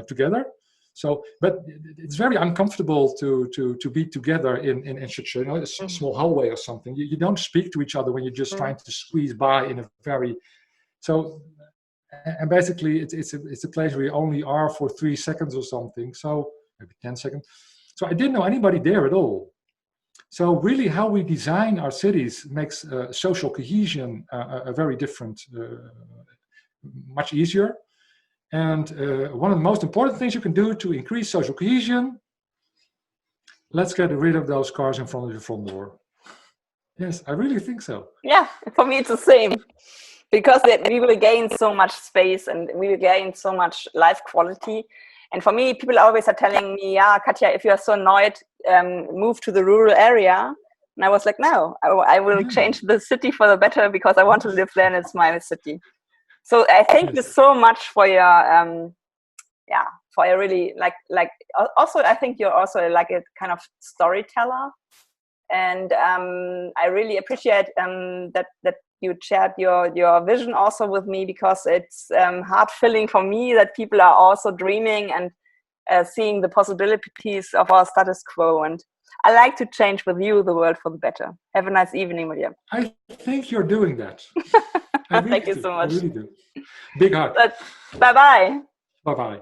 B: together. So, but it's very uncomfortable to be together in such a small hallway or something. You don't speak to each other when you're just trying to squeeze by in a very. So, and basically, it's a place where you only are for 3 seconds or something. So maybe 10 seconds. So I didn't know anybody there at all. So really how we design our cities makes social cohesion a very different, much easier. And one of the most important things you can do to increase social cohesion, let's get rid of those cars in front of your front door. Yes, I really think so.
A: Yeah, for me it's the same. Because we will gain so much space, and we will gain so much life quality. And for me, people always are telling me, yeah, Katja, if you are so annoyed, move to the rural area. And I was like, no, I will change the city for the better, because I want to live there and it's my city. So I thank you so much for your, for your really, like, also, I think you're also like a kind of storyteller. And I really appreciate that you shared your vision also with me, because it's heart-filling for me that people are also dreaming and seeing the possibilities of our status quo. And I like to change with you the world for the better. Have a nice evening, William.
B: I think you're doing that.
A: Thank you so much.
B: I really do. Big hug.
A: Bye-bye.
B: Bye-bye.